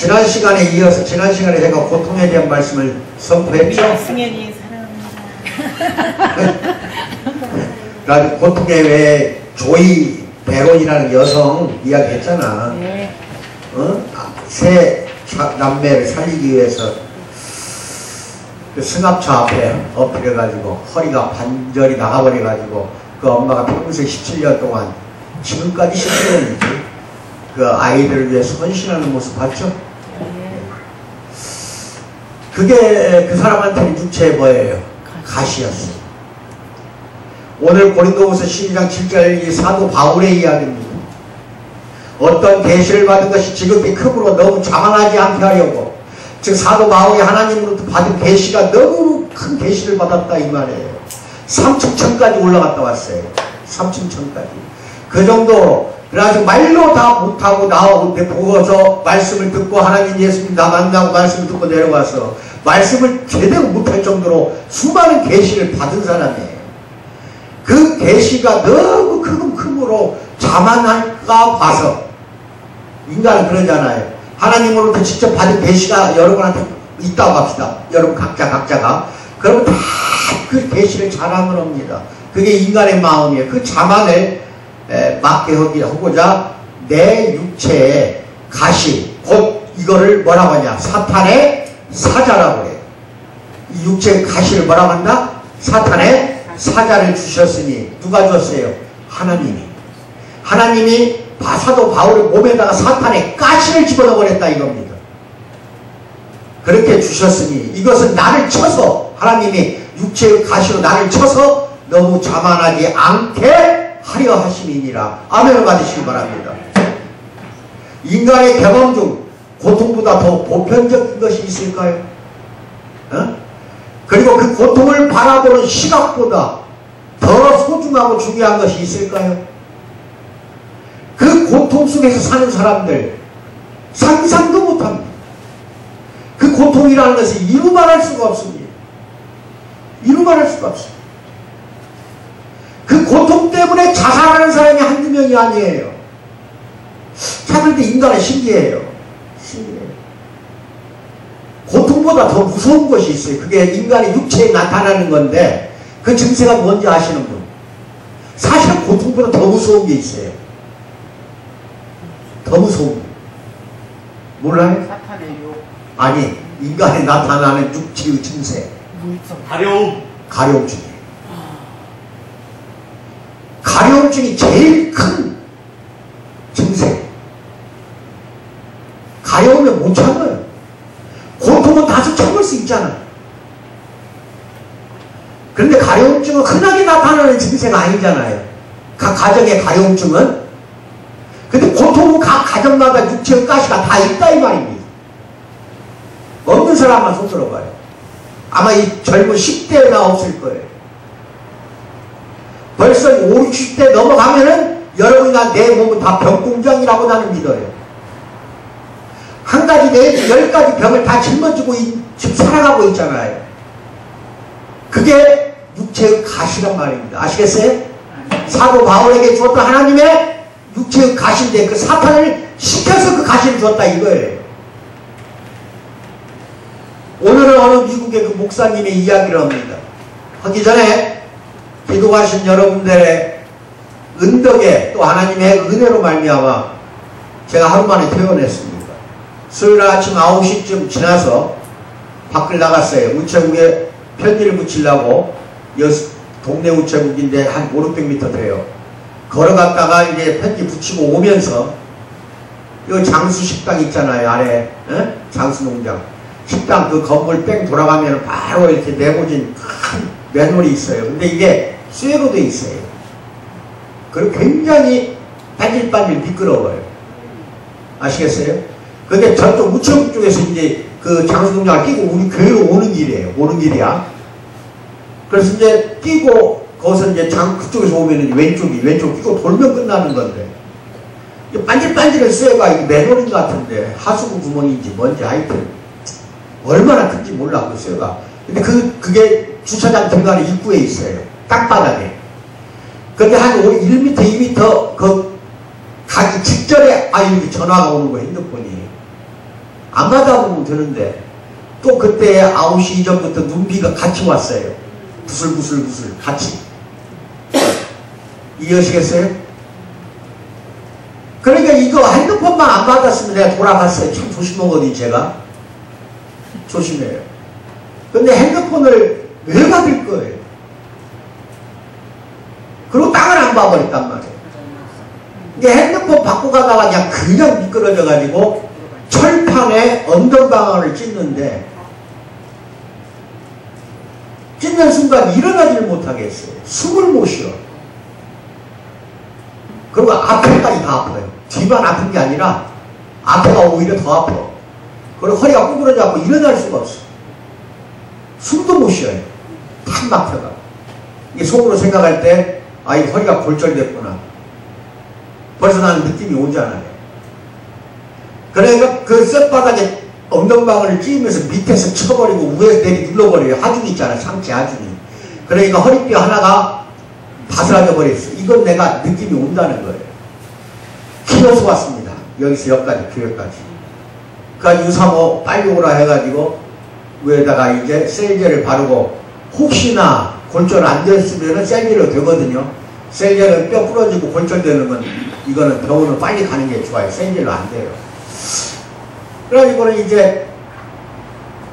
지난 시간에 이어서 지난 시간에 제가 고통에 대한 말씀을 선포했죠. 승현이 사랑합니다. 그래서 고통에 왜 조이 베론이라는 여성 이야기했잖아. 네. 세 남매를 살리기 위해서 그 승합차 앞에 엎드려가지고 허리가 반절이 나가버려가지고 그 엄마가 평생 17년 동안 지금까지 17년이지 그 아이들을 위해 헌신하는 모습 봤죠? 그게 그 사람한테는 육체의 뭐예요? 가시였어요. 오늘 고린도후서 12장 7절 이 사도 바울의 이야기입니다. 어떤 계시를 받은 것이 지극히 크므로 너무 자만하지 않게 하려고, 즉 사도 바울이 하나님으로부터 받은 계시가 너무 큰 계시를 받았다 이 말이에요. 3층천까지 올라갔다 왔어요. 3층천까지. 그 정도로. 그래가지고 말로 다 못하고 나올 때 보고서 말씀을 듣고 하나님 예수님 나 만나고 말씀을 듣고 내려와서 말씀을 제대로 못할 정도로 수많은 계시를 받은 사람이에요. 그 계시가 너무 크므로 자만할까 봐서, 인간은 그러잖아요. 하나님으로부터 직접 받은 계시가 여러분한테 있다고 합시다. 여러분 각자가. 그러면 다 그 계시를 자랑을 합니다. 그게 인간의 마음이에요. 그 자만을 맞게 하고자 내 육체의 가시, 곧 이거를 뭐라고 하냐, 사탄의 사자라고 해요. 이 육체의 가시를 뭐라고 한다? 사탄의 사자를 주셨으니. 누가 줬어요? 하나님이 사도 바울의 몸에다가 사탄의 가시를 집어넣어 버렸다 이겁니다. 그렇게 주셨으니 이것은 나를 쳐서, 하나님이 육체의 가시로 나를 쳐서 너무 자만하지 않게 하려 하심이니라. 아멘을 받으시기 바랍니다. 인간의 경험 중 고통보다 더 보편적인 것이 있을까요? 그리고 그 고통을 바라보는 시각보다 더 소중하고 중요한 것이 있을까요? 그 고통 속에서 사는 사람들 상상도 못합니다. 그 고통이라는 것이 이루 말할 수가 없습니다. 이루 말할 수가 없습니다. 그 고통 때문에 자살하는 사람이 한두 명이 아니에요. 참, 그런데 인간은 신기해요. 고통보다 더 무서운 것이 있어요. 그게 인간의 육체에 나타나는 건데, 그 증세가 뭔지 아시는 분? 사실은 고통보다 더 무서운 게 있어요. 더 무서운 게. 몰라요? 사탄의 욕. 아니, 인간에 나타나는 육체의 증세. 가려움증이에요. 가려움증이 제일 큰 증세. 가려우면 못 참아요. 고통은 다소 참을 수 있잖아. 그런데 가려움증은 흔하게 나타나는 증세가 아니잖아요. 각 가정의 가려움증은. 근데 고통은 각 가정마다 육체의 가시가 다 있다 이 말입니다. 없는 사람만 손 들어봐요. 아마 이 젊은 10대나 없을 거예요. 벌써 5, 60대 넘어가면은 여러분이나 내 몸은 다 병공장이라고 나는 믿어요. 한 가지 내지 10가지 병을 다 짊어지고 지금 살아가고 있잖아요. 그게 육체의 가시란 말입니다. 아시겠어요? 사도 바울에게 주었던 하나님의 육체의 가시인데 그 사탄을 시켜서 그 가시를 주었다 이거예요. 오늘은 어느 미국의 그 목사님의 이야기를 합니다. 하기 전에 기도하신 여러분들의 은덕에 또 하나님의 은혜로 말미암아 제가 하루 만에 퇴원했습니다. 수요일 아침 9시쯤 지나서 밖을 나갔어요. 우체국에 편지를 붙이려고, 동네 우체국인데 한 5, 600m 돼요. 걸어갔다가 이제 편지 붙이고 오면서 이 장수 식당 있잖아요. 아래 장수 농장 식당 그 건물 뺑 돌아가면 바로 이렇게 내고진 큰 맨홀이 있어요. 근데 이게 쇠로 돼 있어요. 그리고 굉장히 반질반질 미끄러워요. 아시겠어요? 근데 저쪽 우체국 쪽에서 이제 그 장수농장을 끼고 우리 교회로 오는 길이에요. 오는 길이야. 그래서 이제 끼고 거기서 이제 그쪽에서 오면 왼쪽 끼고 돌면 끝나는 건데, 반질반질한 쇠가 맨홀인 것 같은데 하수구 구멍인지 뭔지 하여튼 얼마나 큰지 몰라 그 쇠가. 근데 그게 주차장 들어가는 입구에 있어요. 땅바닥에. 근데 한 1m, 2m 그 가기 직전에 이렇게 전화가 오는 거예요. 핸드폰이. 안 받아보면 되는데 또 그때 9시 이전부터 눈비가 같이 왔어요. 부슬부슬부슬 같이. 이해하시겠어요? 그러니까 이거 핸드폰만 안 받았으면 내가 돌아갔어요. 참 조심하거든요, 제가. 조심해요. 근데 핸드폰을 왜 받을 거예요? 그리고 땅을 안 봐버렸단 말이에요. 이게 핸드폰 받고 가다가 그냥 미끄러져가지고 철판에 언덕방아를 찢는데 찢는 순간 일어나지를 못하게 했어요. 숨을 못 쉬어. 그리고 앞에까지 다 아파요. 뒤만 아픈 게 아니라 앞에가 오히려 더 아파. 그리고 허리가 구부러져갖고 일어날 수가 없어. 숨도 못 쉬어요. 탁 막혀가. 이게 속으로 생각할 때, 아, 이 허리가 골절됐구나. 벌써 나는 느낌이 오잖아요. 그러니까 그 쇳바닥에 엉덩방울을 찌으면서 밑에서 쳐버리고 위에서 내리 눌러버려요. 하중이 있잖아. 상체 하중이. 그러니까 허리뼈 하나가 바스라져 버렸어. 이건 내가 느낌이 온다는 거예요. 키워서 왔습니다. 여기서 여기까지, 교회까지. 그러니까 유사모 빨리 오라 해가지고 위에다가 이제 셀제를 바르고 혹시나 골절 안 됐으면 셀제로 되거든요. 셀제는 뼈 부러지고 골절되는 건 이거는 병원을 빨리 가는 게 좋아요. 셀제로 안 돼요. 그래가지고는 이제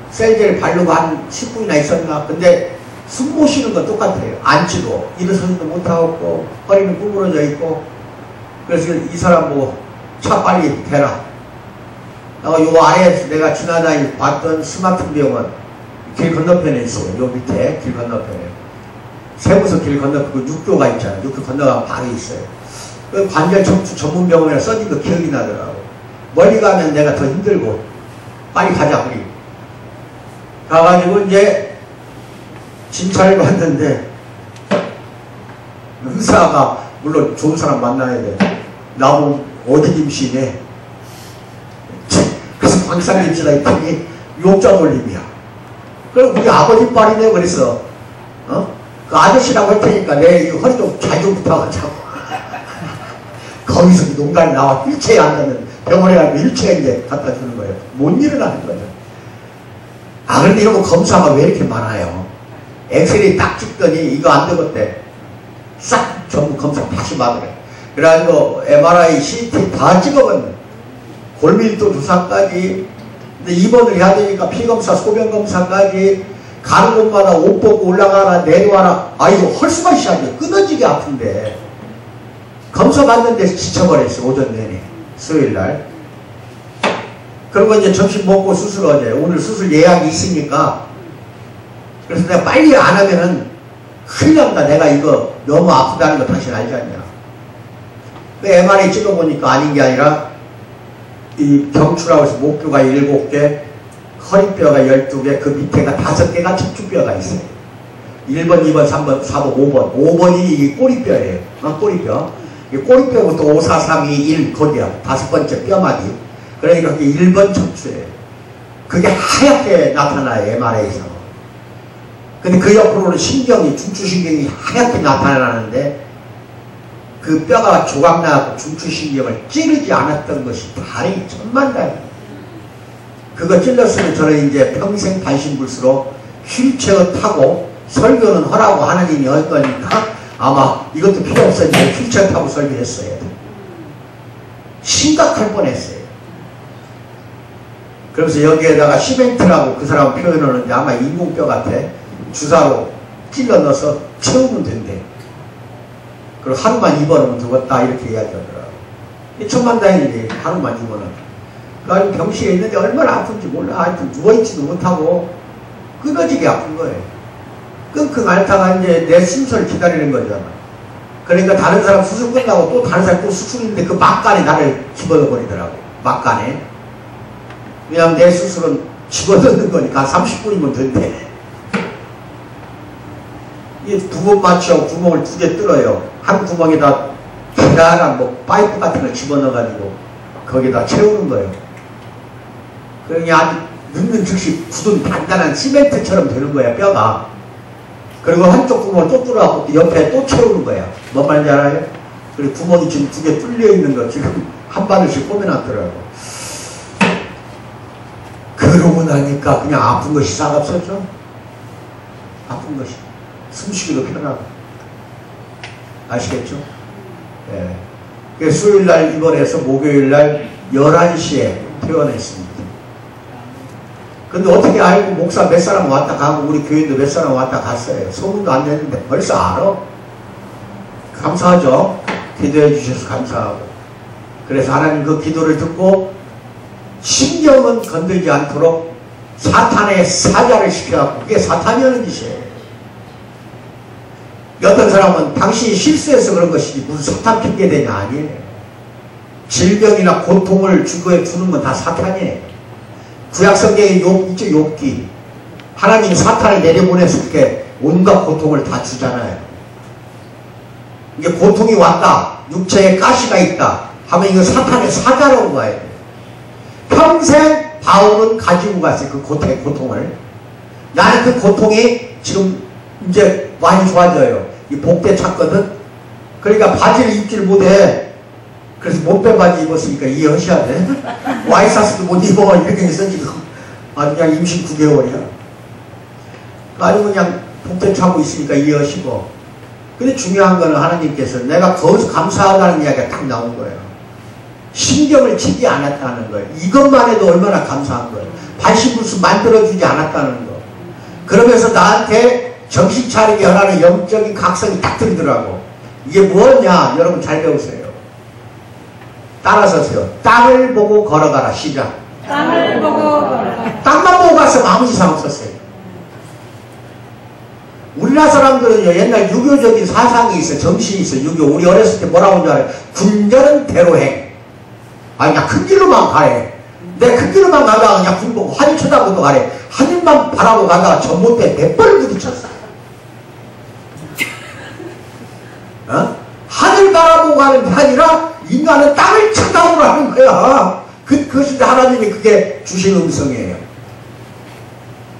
셀제를 바르고 한 10분이나 있었나. 근데 숨 못 쉬는 건 똑같아요. 앉지도 일어서지도 못하고 허리는 구부러져 있고. 그래서 이 사람 뭐 차 빨리 대라. 요 아래에서 내가 지나다니 봤던 스마트 병원 길 건너편에 있어요. 요 밑에 길 건너편에 세무서 길 건너편 그 육교가 있잖아요. 육교 건너가면 바로 있어요. 그 관절 척추 전문 병원이라 써진 거 기억이 나더라고. 멀리 가면 내가 더 힘들고 빨리 가자 우리. 가가지고 이제 진찰을 받는데 의사가 물론 좋은 사람 만나야 돼. 나무 어디 김씨네. 그래서 광산김씨라 했더니 욕자놀림이야. 그럼 우리 아버지 빨이네. 그래서 그 아저씨라고 할 테니까 내 허리 좀 잘 좀 부탁하자고. 거기서 농간이 나와 휠체어에 앉으면 병원에 가면 휠체어에 이제 갖다 주는 거예요. 못 일어나는 거죠. 아, 그런데 이런 거 검사가 왜 이렇게 많아요? 엑스레이 딱 찍더니 이거 안 되겠대. 싹 전부 검사 다시 받으래. 그래가지고 MRI, CT 다 찍어봤네. 골밀도 주사까지. 근데 입원을 해야 되니까 피검사, 소변검사까지. 가는 곳마다 옷 벗고 올라가라 내려와라. 아이고 헐수가 시작해. 끊어지게 아픈데. 검사 받는데 지쳐버렸어. 오전 내내. 수요일날. 그리고 이제 점심 먹고 수술 어제. 오늘 수술 예약이 있으니까. 그래서 내가 빨리 안 하면은 큰일 난다. 내가 이거 너무 아프다는 거 당신 알지 않냐. 그 MRI 찍어보니까 아닌 게 아니라 이 경추라고 해서 목뼈가 7개, 허리뼈가 12개, 그 밑에가 5개가 척추뼈가 있어요. 1번, 2번, 3번, 4번, 5번. 5번이 이 꼬리뼈예요. 꼬리뼈. 이 꼬리뼈부터 5, 4, 3, 2, 1 거기야. 5번째 뼈마디. 그러니까 그게 1번 척추예요. 그게 하얗게 나타나요. MRI에서. 근데 그 옆으로는 신경이, 중추신경이 하얗게 나타나는데 그 뼈가 조각나고 중추신경을 찌르지 않았던 것이 다행히 천만다행이에요. 그거 찔렀으면 저는 이제 평생 반신불수로 휠체어 타고 설교는 하라고 하나님이 할 거니까 아마 이것도 필요 없어요. 휠체어 타고 설교했어요. 심각할 뻔했어요. 그러면서 여기에다가 시멘트라고 그 사람 표현하는데 아마 인공뼈 같아. 주사로 찔러 넣어서 채우면 된대. 그리고 하루만 입원하면 되겠다 이렇게 이야기하더라고. 천만다행이지. 하루만 입원하면. 그래가지고 병실에 있는데 얼마나 아픈지 몰라. 하여튼 누워있지도 못하고 끊어지게 아픈 거예요. 끙끙 앓다가 이제 내 순서를 기다리는 거잖아. 그러니까 다른 사람 수술 끝나고 또 다른 사람 또 수술인데 그 막간에 나를 집어넣어 버리더라고. 막간에. 왜냐면 내 수술은 집어넣는 거니까 30분이면 된대. 이 구멍 맞춰 구멍을 2개 뚫어요. 한 구멍에다 기다란 뭐 파이프 같은 걸 집어넣어가지고 거기다 채우는 거예요. 그러니 아주 넣는 즉시 굳은 단단한 시멘트처럼 되는 거야, 뼈가. 그리고 한쪽 구멍을 또 뚫어갖고 옆에 또 채우는 거야. 뭔 말인지 알아요? 그리고 구멍이 지금 2개 뚫려 있는 거 지금 한 바늘씩 꼬매놨더라고. 그러고 나니까 그냥 아픈 것이 싹 없었죠. 아픈 것이. 숨쉬기도 편하고. 아시겠죠? 예. 수요일날 입원해서 목요일날 11시에 퇴원했습니다. 근데 어떻게 알고 목사 몇 사람 왔다 가고 우리 교인도 몇 사람 왔다 갔어요. 소문도 안 냈는데 벌써 알아? 감사하죠? 기도해 주셔서 감사하고. 그래서 하나님 그 기도를 듣고 신경은 건들지 않도록 사탄의 사자를 시켜갖고 그게 사탄이 하는 짓이에요. 어떤 사람은 당신이 실수해서 그런 것이지 무슨 사탄 핑계대냐. 아니에요. 질병이나 고통을 주거에 두는 건 다 사탄이에요. 구약성경에 있죠. 욥기. 하나님이 사탄을 내려보내서 이렇게 온갖 고통을 다 주잖아요. 이게 고통이 왔다. 육체에 가시가 있다. 하면 이거 사탄의 사자라고 봐야 돼요. 평생 바울은 가지고 갔어요. 그 고통을. 나는 그 고통이 지금 이제 많이 좋아져요. 이 복대 찼거든. 그러니까 바지를 입질 못해. 그래서 못된 바지 입었으니까 이해하셔야 돼. 와이셔츠도 못 입어. 이렇게 해서 지금 아주 그냥 임신 9개월이야. 아주 그냥 복대 차고 있으니까 이해하시고. 근데 중요한 거는 하나님께서 내가 거기서 감사하다는 이야기가 딱 나온 거예요. 신경을 치지 않았다는 거예요. 이것만 해도 얼마나 감사한 거예요. 반신불수 만들어주지 않았다는 거. 그러면서 나한테 정신 차리게 하라는 영적인 각성이 딱 들더라고. 이게 뭐냐? 여러분 잘 배우세요. 따라서세요. 땅을 보고 걸어가라. 시작. 땅을 보고 걸어가라. 땅만 보고 갔으면 아무 이상 없었어요. 우리나라 사람들은요, 옛날 유교적인 사상이 있어요. 정신이 있어요. 유교. 우리 어렸을 때 뭐라고 하는 줄 알아요? 군전은 대로행. 아, 그냥 큰 길로만 가래. 내 큰 길로만 가다가 그냥 군 보고 하늘 쳐다보고 가래. 하늘만 바라보고 가다가 전봇대에 몇 번을 부딪혔어. 하늘 바라보고 가는 게 아니라 인간은 땅을 쳐다보라는 거야. 그것이 하나님이 그게 주신 음성이에요.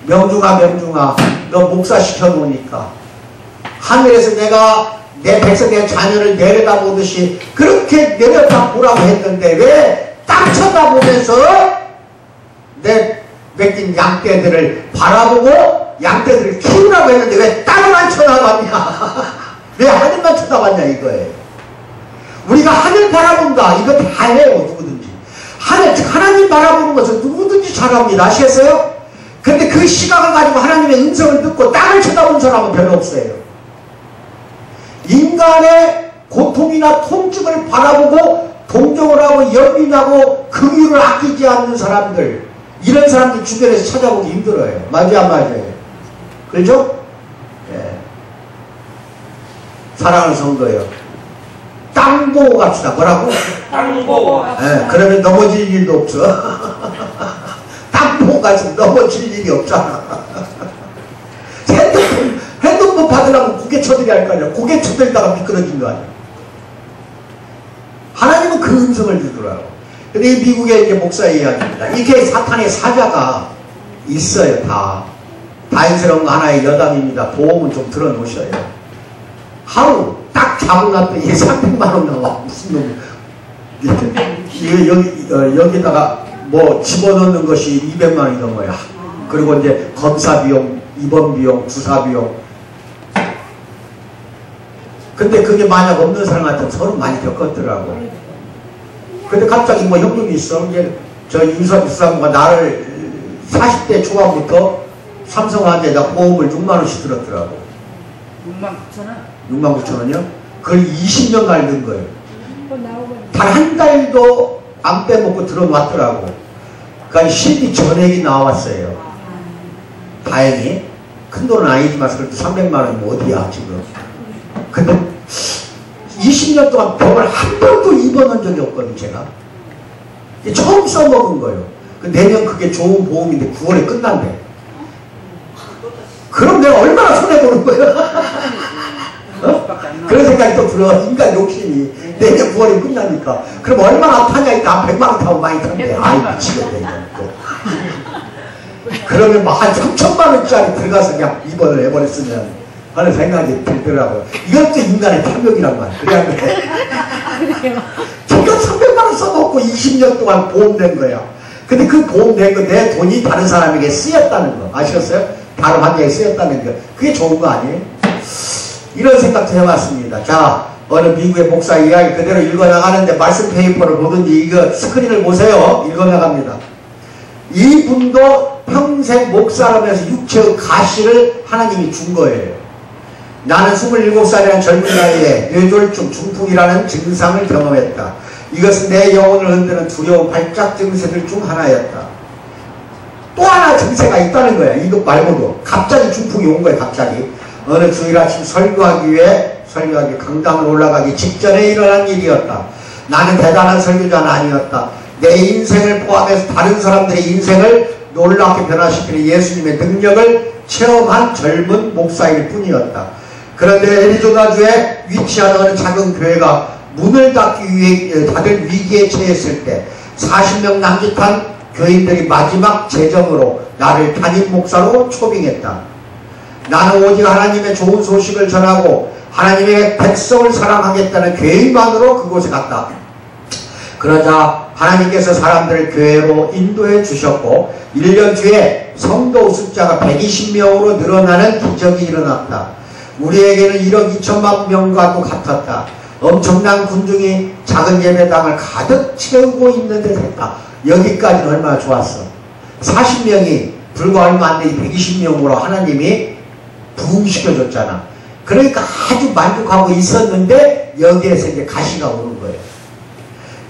명중아, 명중아, 너 목사 시켜놓으니까 하늘에서 내가 내 백성의 자녀를 내려다보듯이 그렇게 내려다보라고 했는데 왜 땅 쳐다보면서 내 맡긴 양떼들을 바라보고 양떼들을 키우라고 했는데 왜 땅을 안 쳐다봤냐. 왜 하늘만 쳐다봤냐 이거예요. 우리가 하늘 바라본다. 이거 다 해요. 누구든지. 하나님 바라보는 것은 누구든지 잘합니다. 아시겠어요? 근데 그 시각을 가지고 하나님의 음성을 듣고 땅을 쳐다본 사람은 별로 없어요. 인간의 고통이나 통증을 바라보고 동정을 하고 연민하고 긍휼을 아끼지 않는 사람들, 이런 사람들 주변에서 찾아보기 힘들어요. 맞아요, 안 맞아요? 그렇죠? 예. 사랑하는 성도예요. 땅 보고 갑시다. 뭐라고? 땅 보고 갑시다. 예, 그러면 넘어질 일도 없어. 땅 보고 가서 넘어질 일이 없잖아. 핸드폰 받으려면 고개 쳐들이 할 거 아니야. 고개 쳐들다가 미끄러진 거 아니야. 하나님은 그 음성을 주더라고. 근데 이 미국의 이제 목사의 이야기입니다. 이렇게 사탄의 사자가 있어요. 다. 다행스러운 거 하나의 여담입니다. 보험은 좀 들어놓으셔요. 하루 딱 자고 났더니 300만 원 나와. 무슨 놈. 여기다가 뭐 집어넣는 것이 200만 원이 넘어요. 그리고 이제 검사 비용, 입원 비용, 주사 비용. 근데 그게 만약 없는 사람 같으면 서로 많이 겪었더라고. 근데 갑자기 뭐 형님이 있어. 이제 저 유사부가 나를 40대 초반부터 삼성화재에다 보험을 6만 원씩 들었더라고. 6만 9천 원? 6만 9천 원이요? 그걸 20년간 넣은 거예요. 단 한 달도 안 빼먹고 들어놨더라고. 그러니까 실비 전액이 나왔어요. 다행히. 큰 돈은 아니지만 그래도 300만 원이면 어디야 지금. 근데 20년 동안 병을 한 번도 입원한 적이 없거든요. 제가 처음 써먹은 거예요. 내년 그게 좋은 보험인데 9월에 끝난대. 그럼 내가 얼마나 손해보는 거야. 어? 그런 생각이 또 들어. 인간 욕심이. 내년 9월에 끝나니까 그럼 얼마나 타냐. 일단 100만 원 타면 많이 탄대. 아이 미치겠네 이거. 그러면 뭐 한 3천만 원짜리 들어가서 그냥 입원을 해버렸으면 하는 생각이 들더라고요. 이것도 인간의 탐욕이란 말이야. 그래야 그래. 제가 300만 원 써먹고 20년 동안 보험 낸 거야. 근데 그 돈 낸 거, 내 돈이 다른 사람에게 쓰였다는 거. 아시겠어요? 다른 환자에 쓰였다는 거. 그게 좋은 거 아니에요? 이런 생각도 해봤습니다. 자, 어느 미국의 목사 이야기 그대로 읽어나가는데 말씀 페이퍼를 보든지 이거 스크린을 보세요. 읽어나갑니다. 이분도 평생 목사라면서 육체의 가시를 하나님이 준 거예요. 나는 27살이라는 젊은 나이에 뇌졸중, 중풍이라는 증상을 경험했다. 이것은 내 영혼을 흔드는 두려운 발작 증세들 중 하나였다. 또 하나 증세가 있다는 거야. 이것 말고도. 갑자기 중풍이 온 거야. 갑자기. 어느 주일 아침 설교하기 위해 강당을 올라가기 직전에 일어난 일이었다. 나는 대단한 설교자는 아니었다. 내 인생을 포함해서 다른 사람들의 인생을 놀랍게 변화시키는 예수님의 능력을 체험한 젊은 목사일 뿐이었다. 그런데 애리조나주에 위치한 어느 작은 교회가 문을 닫기 위해 다들 위기에 처했을 때 40명 남짓한 교인들이 마지막 재정으로 나를 담임 목사로 초빙했다. 나는 오직 하나님의 좋은 소식을 전하고 하나님의 백성을 사랑하겠다는 계획만으로 그곳에 갔다. 그러자 하나님께서 사람들을 교회로 인도해 주셨고 1년 뒤에 성도 숫자가 120명으로 늘어나는 기적이 일어났다. 우리에게는 1억 2천만 명과도 같았다. 엄청난 군중이 작은 예배당을 가득 채우고 있는 듯 했다. 여기까지는 얼마나 좋았어. 40명이 불과 얼마 안 되게 120명으로 하나님이 부흥시켜줬잖아. 그러니까 아주 만족하고 있었는데 여기에서 이제 가시가 오는 거예요.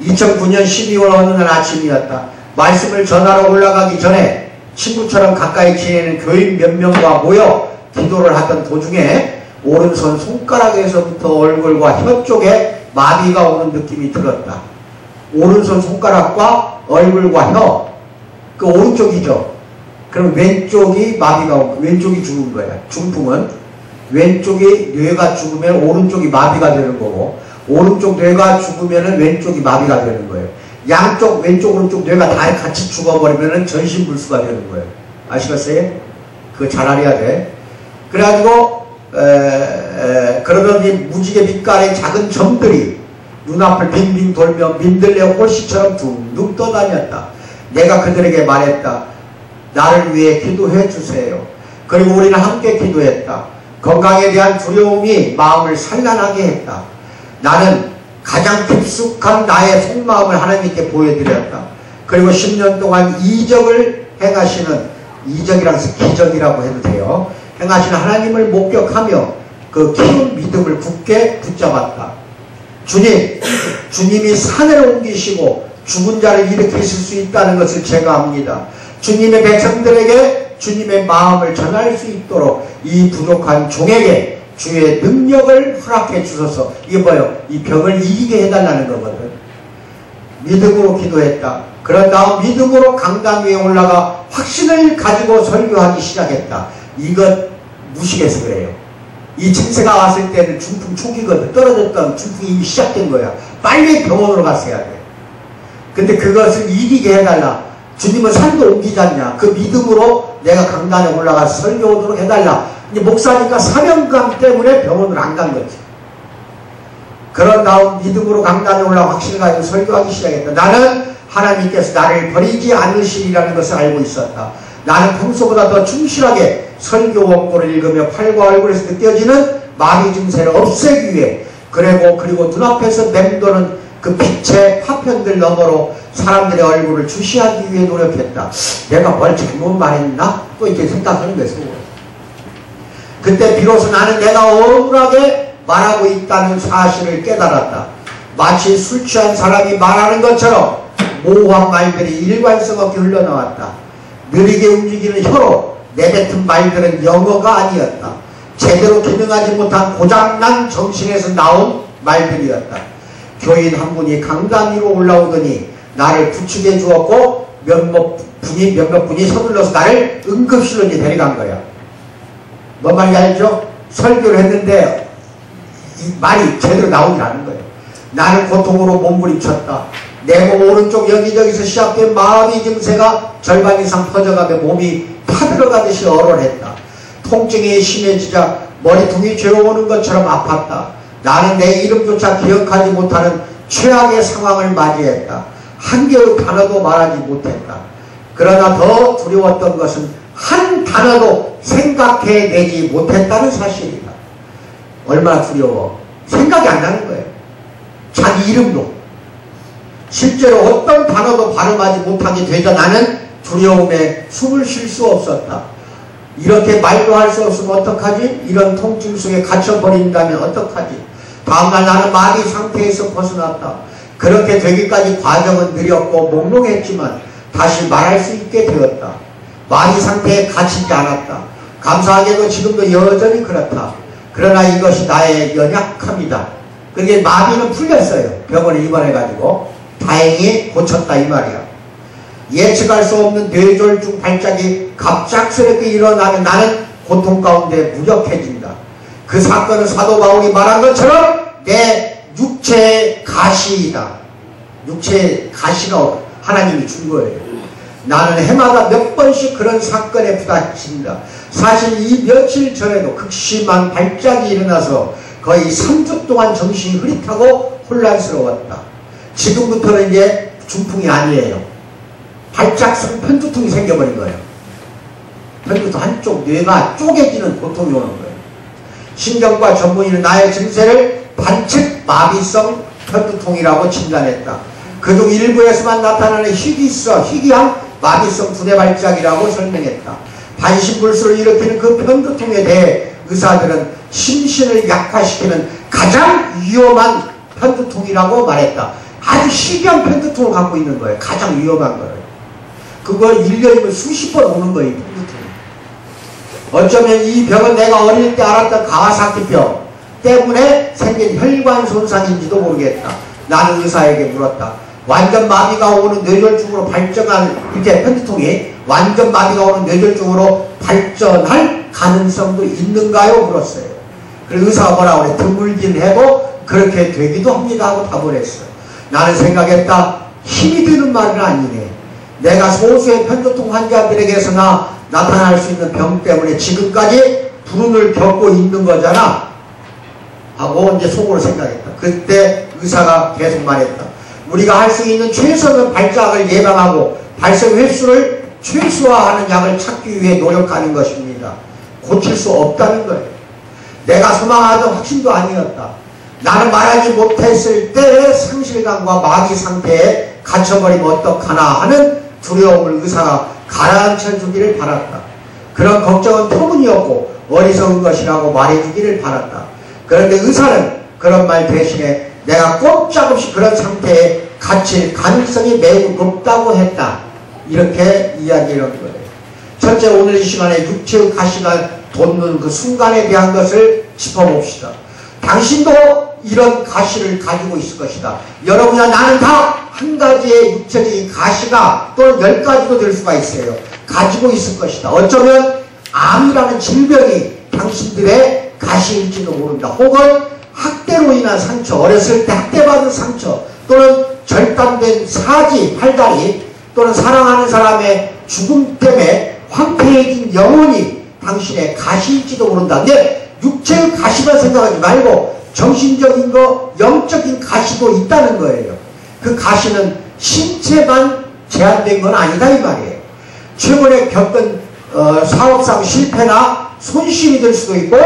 2009년 12월 어느 날 아침이었다. 말씀을 전하러 올라가기 전에 친구처럼 가까이 지내는 교인 몇 명과 모여 기도를 하던 도중에 오른손 손가락에서부터 얼굴과 혀 쪽에 마비가 오는 느낌이 들었다. 오른손 손가락과 얼굴과 혀, 그 오른쪽이죠. 그럼 왼쪽이 마비가 오고 왼쪽이 죽은 거야. 중풍은 왼쪽이 뇌가 죽으면 오른쪽이 마비가 되는 거고 오른쪽 뇌가 죽으면 왼쪽이 마비가 되는 거예요. 양쪽 왼쪽 오른쪽 뇌가 다 같이 죽어버리면 전신불수가 되는 거예요. 아시겠어요? 그거 잘 알아야 돼. 그래가지고 그러더니 무지개 빛깔의 작은 점들이 눈앞을 빙빙 돌며 민들레 홀씨처럼 둥둥 떠다녔다. 내가 그들에게 말했다. 나를 위해 기도해 주세요. 그리고 우리는 함께 기도했다. 건강에 대한 두려움이 마음을 산란하게 했다. 나는 가장 깊숙한 나의 속마음을 하나님께 보여드렸다. 그리고 10년 동안 이적을 행하시는, 이적이라고 해서 기적이라고 해도 돼요. 행하시는 하나님을 목격하며 그 키운 믿음을 굳게 붙잡았다. 주님이 산을 옮기시고 죽은 자를 일으키실 수 있다는 것을 제가 압니다. 주님의 백성들에게 주님의 마음을 전할 수 있도록 이 부족한 종에게 주의 능력을 허락해 주셔서, 이게 뭐예요? 이 병을 이기게 해달라는 거거든. 믿음으로 기도했다. 그런 다음 믿음으로 강단 위에 올라가 확신을 가지고 설교하기 시작했다. 이것 무식해서 그래요. 이 증세가 왔을 때는 중풍 초기거든. 떨어졌던 중풍이 이미 시작된 거야. 빨리 병원으로 갔어야 돼. 근데 그것을 이기게 해달라. 주님은 산도 옮기지 않냐. 그 믿음으로 내가 강단에 올라가서 설교하도록 해달라. 이제 목사니까 사명감 때문에 병원을 안 간 거지. 그런 다음 믿음으로 강단에 올라가 확신을 가지고 설교하기 시작했다. 나는 하나님께서 나를 버리지 않으시리라는 것을 알고 있었다. 나는 평소보다 더 충실하게 설교 원고를 읽으며 팔과 얼굴에서 느껴지는 마비 증세를 없애기 위해 그리고 눈앞에서 맴도는 그 빛의 파편들 너머로 사람들의 얼굴을 주시하기 위해 노력했다. 내가 뭘 잘못 말했나? 또 이렇게 생각하는 거예요. 그때 비로소 나는 내가 억울하게 말하고 있다는 사실을 깨달았다. 마치 술 취한 사람이 말하는 것처럼 모호한 말들이 일관성 없게 흘러나왔다. 느리게 움직이는 혀로 내뱉은 말들은 영어가 아니었다. 제대로 기능하지 못한 고장난 정신에서 나온 말들이었다. 교인 한 분이 강단 위로 올라오더니 나를 부축해 주었고 몇몇 분이 서둘러서 나를 응급실로 이제 데려간 거야. 뭔 말인지 알죠? 설교를 했는데 이 말이 제대로 나오질 않는 거예요. 나는 고통으로 몸부림쳤다. 내 몸 오른쪽 여기저기서 시작된 마비 증세가 절반 이상 퍼져가며 몸이 타들어가듯이 얼얼했다. 통증이 심해지자 머리통이 죄어오는 것처럼 아팠다. 나는 내 이름조차 기억하지 못하는 최악의 상황을 맞이했다. 한 개의 단어도 말하지 못했다. 그러나 더 두려웠던 것은 한 단어도 생각해내지 못했다는 사실이다. 얼마나 두려워. 생각이 안 나는 거예요. 자기 이름도. 실제로 어떤 단어도 발음하지 못하게 되자 나는 두려움에 숨을 쉴 수 없었다. 이렇게 말도 할 수 없으면 어떡하지? 이런 통증 속에 갇혀버린다면 어떡하지? 다음날 나는 마비 상태에서 벗어났다. 그렇게 되기까지 과정은 느렸고 몽롱했지만 다시 말할 수 있게 되었다. 마비 상태에 갇히지 않았다. 감사하게도 지금도 여전히 그렇다. 그러나 이것이 나의 연약함이다. 그게 마비는 풀렸어요. 병원에 입원해가지고 다행히 고쳤다 이 말이야. 예측할 수 없는 뇌졸중 발작이 갑작스럽게 일어나면 나는 고통 가운데 무력해진다. 그 사건은 사도 바울이 말한 것처럼 내 육체의 가시이다. 육체의 가시가 하나님이 준 거예요. 나는 해마다 몇 번씩 그런 사건에 부닥친다. 사실 이 며칠 전에도 극심한 발작이 일어나서 거의 3주 동안 정신이 흐릿하고 혼란스러웠다. 지금부터는 이제 중풍이 아니에요. 발작성 편두통이 생겨버린 거예요. 편두통 한쪽 뇌가 쪼개지는 고통이 오는 거예요. 신경과 전문의는 나의 증세를 반측 마비성 편두통이라고 진단했다. 그중 일부에서만 나타나는 희귀한 마비성 두뇌 발작이라고 설명했다. 반신불수를 일으키는 그 편두통에 대해 의사들은 심신을 약화시키는 가장 위험한 편두통이라고 말했다. 아주 희귀한 편두통을 갖고 있는 거예요. 가장 위험한 거예요. 그걸 1년이면 수십 번 오는 거예요. 편두통이. 어쩌면 이 병은 내가 어릴 때 알았던 가와사키병 때문에 생긴 혈관 손상인지도 모르겠다. 나는 의사에게 물었다. 완전 마비가 오는 뇌졸중으로 발전한 이렇게 편두통이 완전 마비가 오는 뇌졸중으로 발전할 가능성도 있는가요? 물었어요. 그래서 의사가 뭐라고 그래? 드물긴 해도 그렇게 되기도 합니다 하고 답을 했어요. 나는 생각했다. 힘이 드는 말은 아니네. 내가 소수의 편두통 환자들에게서나 나타날 수 있는 병 때문에 지금까지 불운을 겪고 있는 거잖아 하고 이제 속으로 생각했다. 그때 의사가 계속 말했다. 우리가 할 수 있는 최선의 발작을 예방하고 발생 횟수를 최소화하는 약을 찾기 위해 노력하는 것입니다. 고칠 수 없다는 거예요. 내가 소망하던 확신도 아니었다. 나는 말하지 못했을 때의 상실감과 마비 상태에 갇혀버리면 어떡하나 하는 두려움을 의사가 가라앉혀 주기를 바랐다. 그런 걱정은 터무니없고 어리석은 것이라고 말해주기를 바랐다. 그런데 의사는 그런 말 대신에 내가 꼼짝없이 그런 상태에 갇힐 가능성이 매우 높다고 했다. 이렇게 이야기를 한 거예요. 첫째, 오늘 이 시간에 육체의 가시가 돋는 그 순간에 대한 것을 짚어봅시다. 당신도 이런 가시를 가지고 있을 것이다. 여러분이나 나는 다 한 가지의 육체적인 가시가 또는 10가지도 될 수가 있어요. 가지고 있을 것이다. 어쩌면 암이라는 질병이 당신들의 가시일지도 모른다. 혹은 학대로 인한 상처, 어렸을 때 학대받은 상처, 또는 절단된 사지, 팔다리, 또는 사랑하는 사람의 죽음 때문에 황폐해진 영혼이 당신의 가시일지도 모른다. 근데 육체의 가시만 생각하지 말고 정신적인 거, 영적인 가시도 있다는 거예요. 그 가시는 신체만 제한된 건 아니다 이 말이에요. 최근에 겪은 사업상 실패나 손실이 될 수도 있고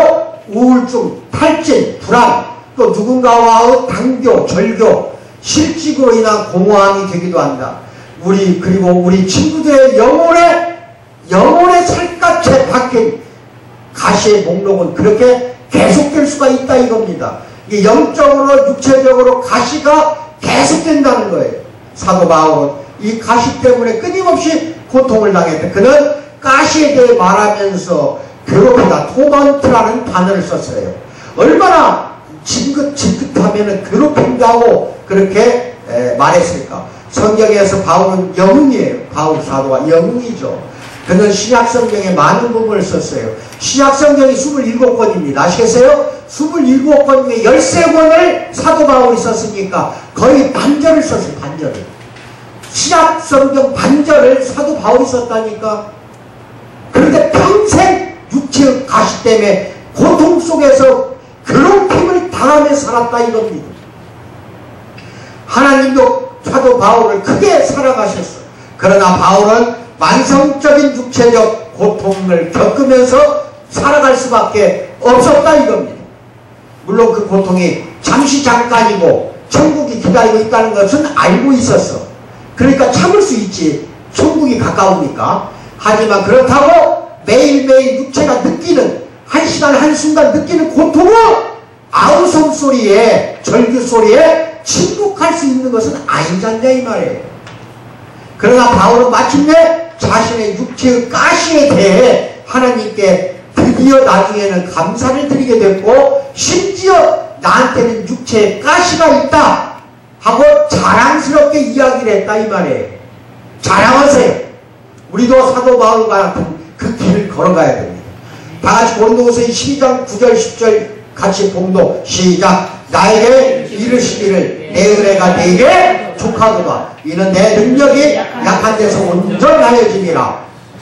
우울증, 탈진, 불안, 또 누군가와의 당교, 절교, 실직으로 인한 공허함이 되기도 한다. 그리고 우리 친구들의 영혼의 살갗에 박힌 가시의 목록은 그렇게 계속될 수가 있다 이겁니다. 이게 영적으로 육체적으로 가시가 계속된다는 거예요. 사도 바울은 이 가시 때문에 끊임없이 고통을 당했다. 그는 가시에 대해 말하면서 괴롭히다, 토먼트라는 단어를 썼어요. 얼마나 지긋지긋하면 괴롭힌다고 그렇게 말했을까. 성경에서 바울은 영웅이에요. 바울 사도가 영웅이죠. 그는 신약성경에 많은 부분을 썼어요. 신약성경이 27권입니다. 아시겠어요? 27권 중에 13권을 사도 바울이 썼으니까 거의 반절을 썼어요. 반절을. 신약성경 반절을 사도 바울이 썼다니까. 그런데 평생 육체의 가시 때문에 고통 속에서 괴롭힘을 당하며 살았다 이겁니다. 하나님도 사도 바울을 크게 사랑하셨어. 그러나 바울은 만성적인 육체적 고통을 겪으면서 살아갈 수밖에 없었다 이겁니다. 물론 그 고통이 잠시 잠깐이고 천국이 기다리고 있다는 것은 알고 있었어. 그러니까 참을 수 있지. 천국이 가까우니까. 하지만 그렇다고 매일매일 육체가 느끼는 한시간 한순간 느끼는 고통을 아우성 소리에 절규 소리에 침묵할 수 있는 것은 아니지 않냐 이 말이에요. 그러나 바울은 마침내 자신의 육체의 가시에 대해 하나님께 드디어 나중에는 감사를 드리게 됐고 심지어 나한테는 육체에 가시가 있다 하고 자랑스럽게 이야기를 했다 이 말이에요. 자랑하세요. 우리도 사도 바울과 같은 그 길을 걸어가야 됩니다. 다같이 고린도후서 12장 9절 10절 같이 봉독 시작. 나에게 이르시기를 내 은혜가 네게 족하도다. 이는 내 능력이 약한 데서 온전하여짐이라.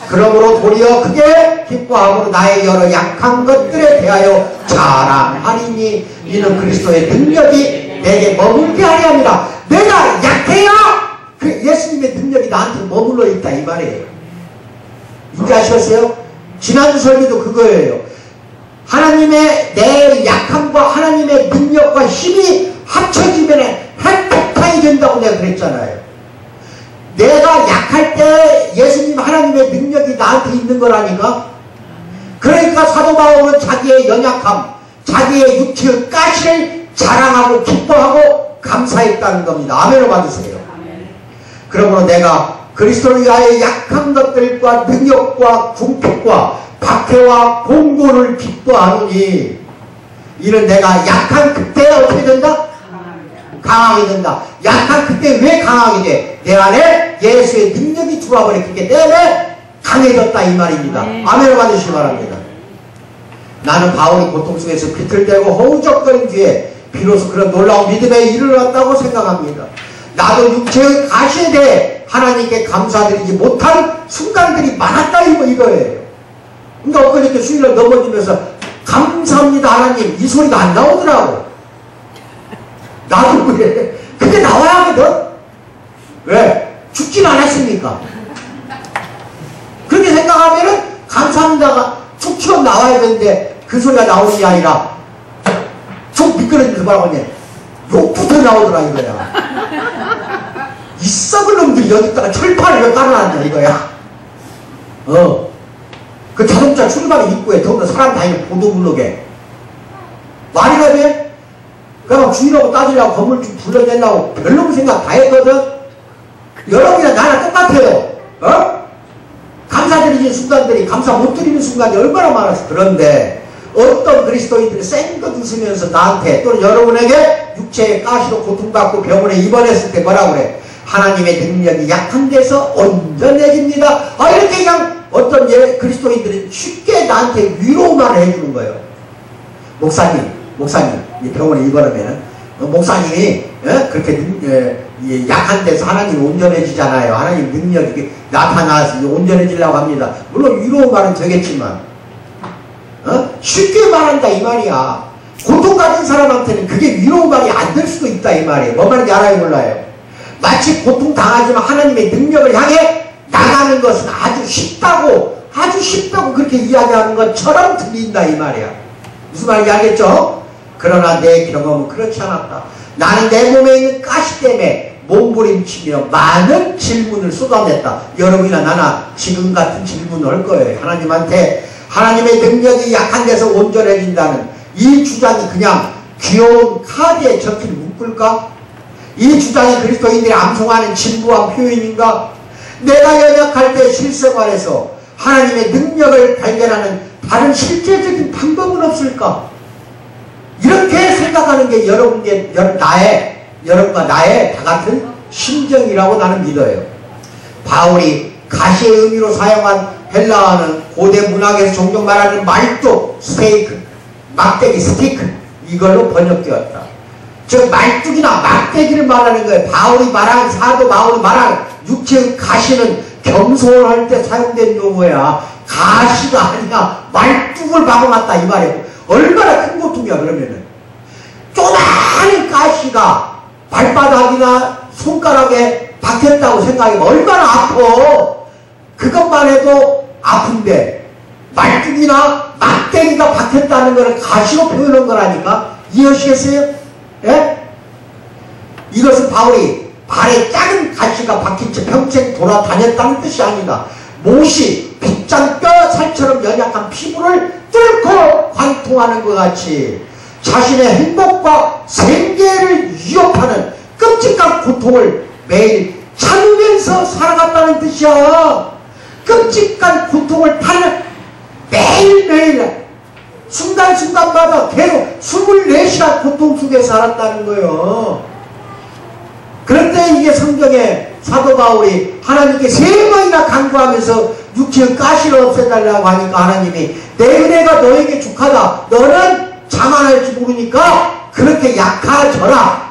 그러므로 도리어 크게 기뻐함으로 나의 여러 약한 것들에 대하여 자랑하리니 이는 그리스도의 능력이 내게 머물게 하려 함이라. 내가 약해요. 그 예수님의 능력이 나한테 머물러 있다 이 말이에요. 인지하셨어요? 지난주 설교도 그거예요. 하나님의 내 약함과 하나님의 능력과 힘이 합쳐지면 핵폭탄이 된다고 내가 그랬잖아요. 내가 약할 때 예수님 하나님의 능력이 나한테 있는 거라니까. 그러니까 사도 바울은 자기의 연약함, 자기의 육체의 가시를 자랑하고 기뻐하고 감사했다는 겁니다. 아멘을 받으세요. 그러므로 내가 그리스도를 위하여 약한 것들과 능력과 궁핍과 박해와 공고를 기뻐하노니 이는 내가 약한 그때 어떻게 된다? 강하게 된다. 약한 그때 왜 강하게 돼? 내 안에 예수의 능력이 들어와버렸기 때문에 강해졌다 이 말입니다. 아멘을 받으시기 바랍니다. 나는 바울이 고통 속에서 비틀대고 허우적거린 뒤에 비로소 그런 놀라운 믿음에 이르렀다고 생각합니다. 나도 육체의 가시에 대해 하나님께 감사드리지 못한 순간들이 많았다 이거예요. 그러니까 엊그저께 수요일날 넘어지면서 감사합니다 하나님 이 소리가 안 나오더라고. 나도 그래. 그게 나와야 하거든. 왜? 죽진 않았습니까? 그렇게 생각하면은 감사합니다가 툭 튀어 나와야 되는데 그 소리가 나오는 게 아니라 좀 미끄러진 그 바람에 욕부터 나오더라 이거야. 이 썩을 놈들이 여기다가 철판을 왜 깔아놨냐 이거야. 그 자동차 출발 입구에 더군다나 사람 다니는 보도블록에 말이가 돼? 그러면 주인하고 따지려고 건물주 불러내려고 별놈 생각 다 했거든. 여러분이랑 나랑 똑같아요. 감사드리는 순간들이 감사 못 드리는 순간이 얼마나 많았어. 그런데 어떤 그리스도인들이 생긋 웃으면서 나한테 또는 여러분에게 육체의 가시로 고통받고 병원에 입원했을 때 뭐라고 그래? 하나님의 능력이 약한 데서 온전해집니다. 이렇게 그냥 어떤 그리스도인들은 쉽게 나한테 위로만 해주는 거예요. 목사님 병원에 입원하면 목사님이 그렇게 약한 데서 하나님 온전해지잖아요. 하나님 능력이 나타나서 온전해지려고 합니다. 물론 위로 말은 되겠지만 쉽게 말한다 이 말이야. 고통 가진 사람한테는 그게 위로 말이 안 될 수도 있다 이 말이에요. 뭔 말인지 알아요 몰라요? 마치 고통 당하지만 하나님의 능력을 향해 나가는 것은 아주 쉽다고 그렇게 이야기하는 것처럼 들린다 이 말이야. 무슨 말인지 알겠죠? 그러나 내 경험은 그렇지 않았다. 나는 내 몸에 있는 가시 때문에 몸부림치며 많은 질문을 쏟아냈다. 여러분이나 나나 지금 같은 질문을 할 거예요. 하나님한테 하나님의 능력이 약한 데서 온전해진다는 이 주장이 그냥 귀여운 카드에 적힌 문구일까? 이 주장이 그리스도인들이 암송하는 진부한 표현인가? 내가 연약할 때 실생활에서 하나님의 능력을 발견하는 다른 실제적인 방법은 없을까? 이렇게 생각하는 게 여러분과 나의 다 같은 심정이라고 나는 믿어요. 바울이 가시의 의미로 사용한 헬라어는 고대 문학에서 종종 말하는 말뚝, 스테이크, 막대기, 스티크 이걸로 번역되었다. 즉 말뚝이나 막대기를 말하는 거예요. 사도 바울이 말한 육체의 가시는 겸손할 때 사용된 용어야. 가시가 아니라 말뚝을 박아놨다 이 말이에요. 얼마나 큰 고통이야 그러면은. 쪼만한 가시가 발바닥이나 손가락에 박혔다고 생각하면 얼마나 아파. 그것만 해도 아픈데 말뚝이나 막대기가 박혔다는 것을 가시로 표현한 거라니까. 이해하시겠어요? 예? 이것은 바울이 발에 작은 가시가 박힌 채 평생 돌아다녔다는 뜻이 아니다. 못이 빗장 뼈 살처럼 연약한 피부를 뚫고 관통하는 것 같이 자신의 행복과 생계를 위협하는 끔찍한 고통을 매일 참으면서 살아갔다는 뜻이야. 끔찍한 고통을 타는 매일매일 순간순간마다 계속 24시간 고통 속에 살았다는 거예요. 그런데 이게 성경에 사도 바울이 하나님께 3번이나 간구하면서 육체의 가시를 없애달라고 하니까 하나님이 내 은혜가 너에게 족하다. 너는 자만할 줄 모르니까 그렇게 약해져라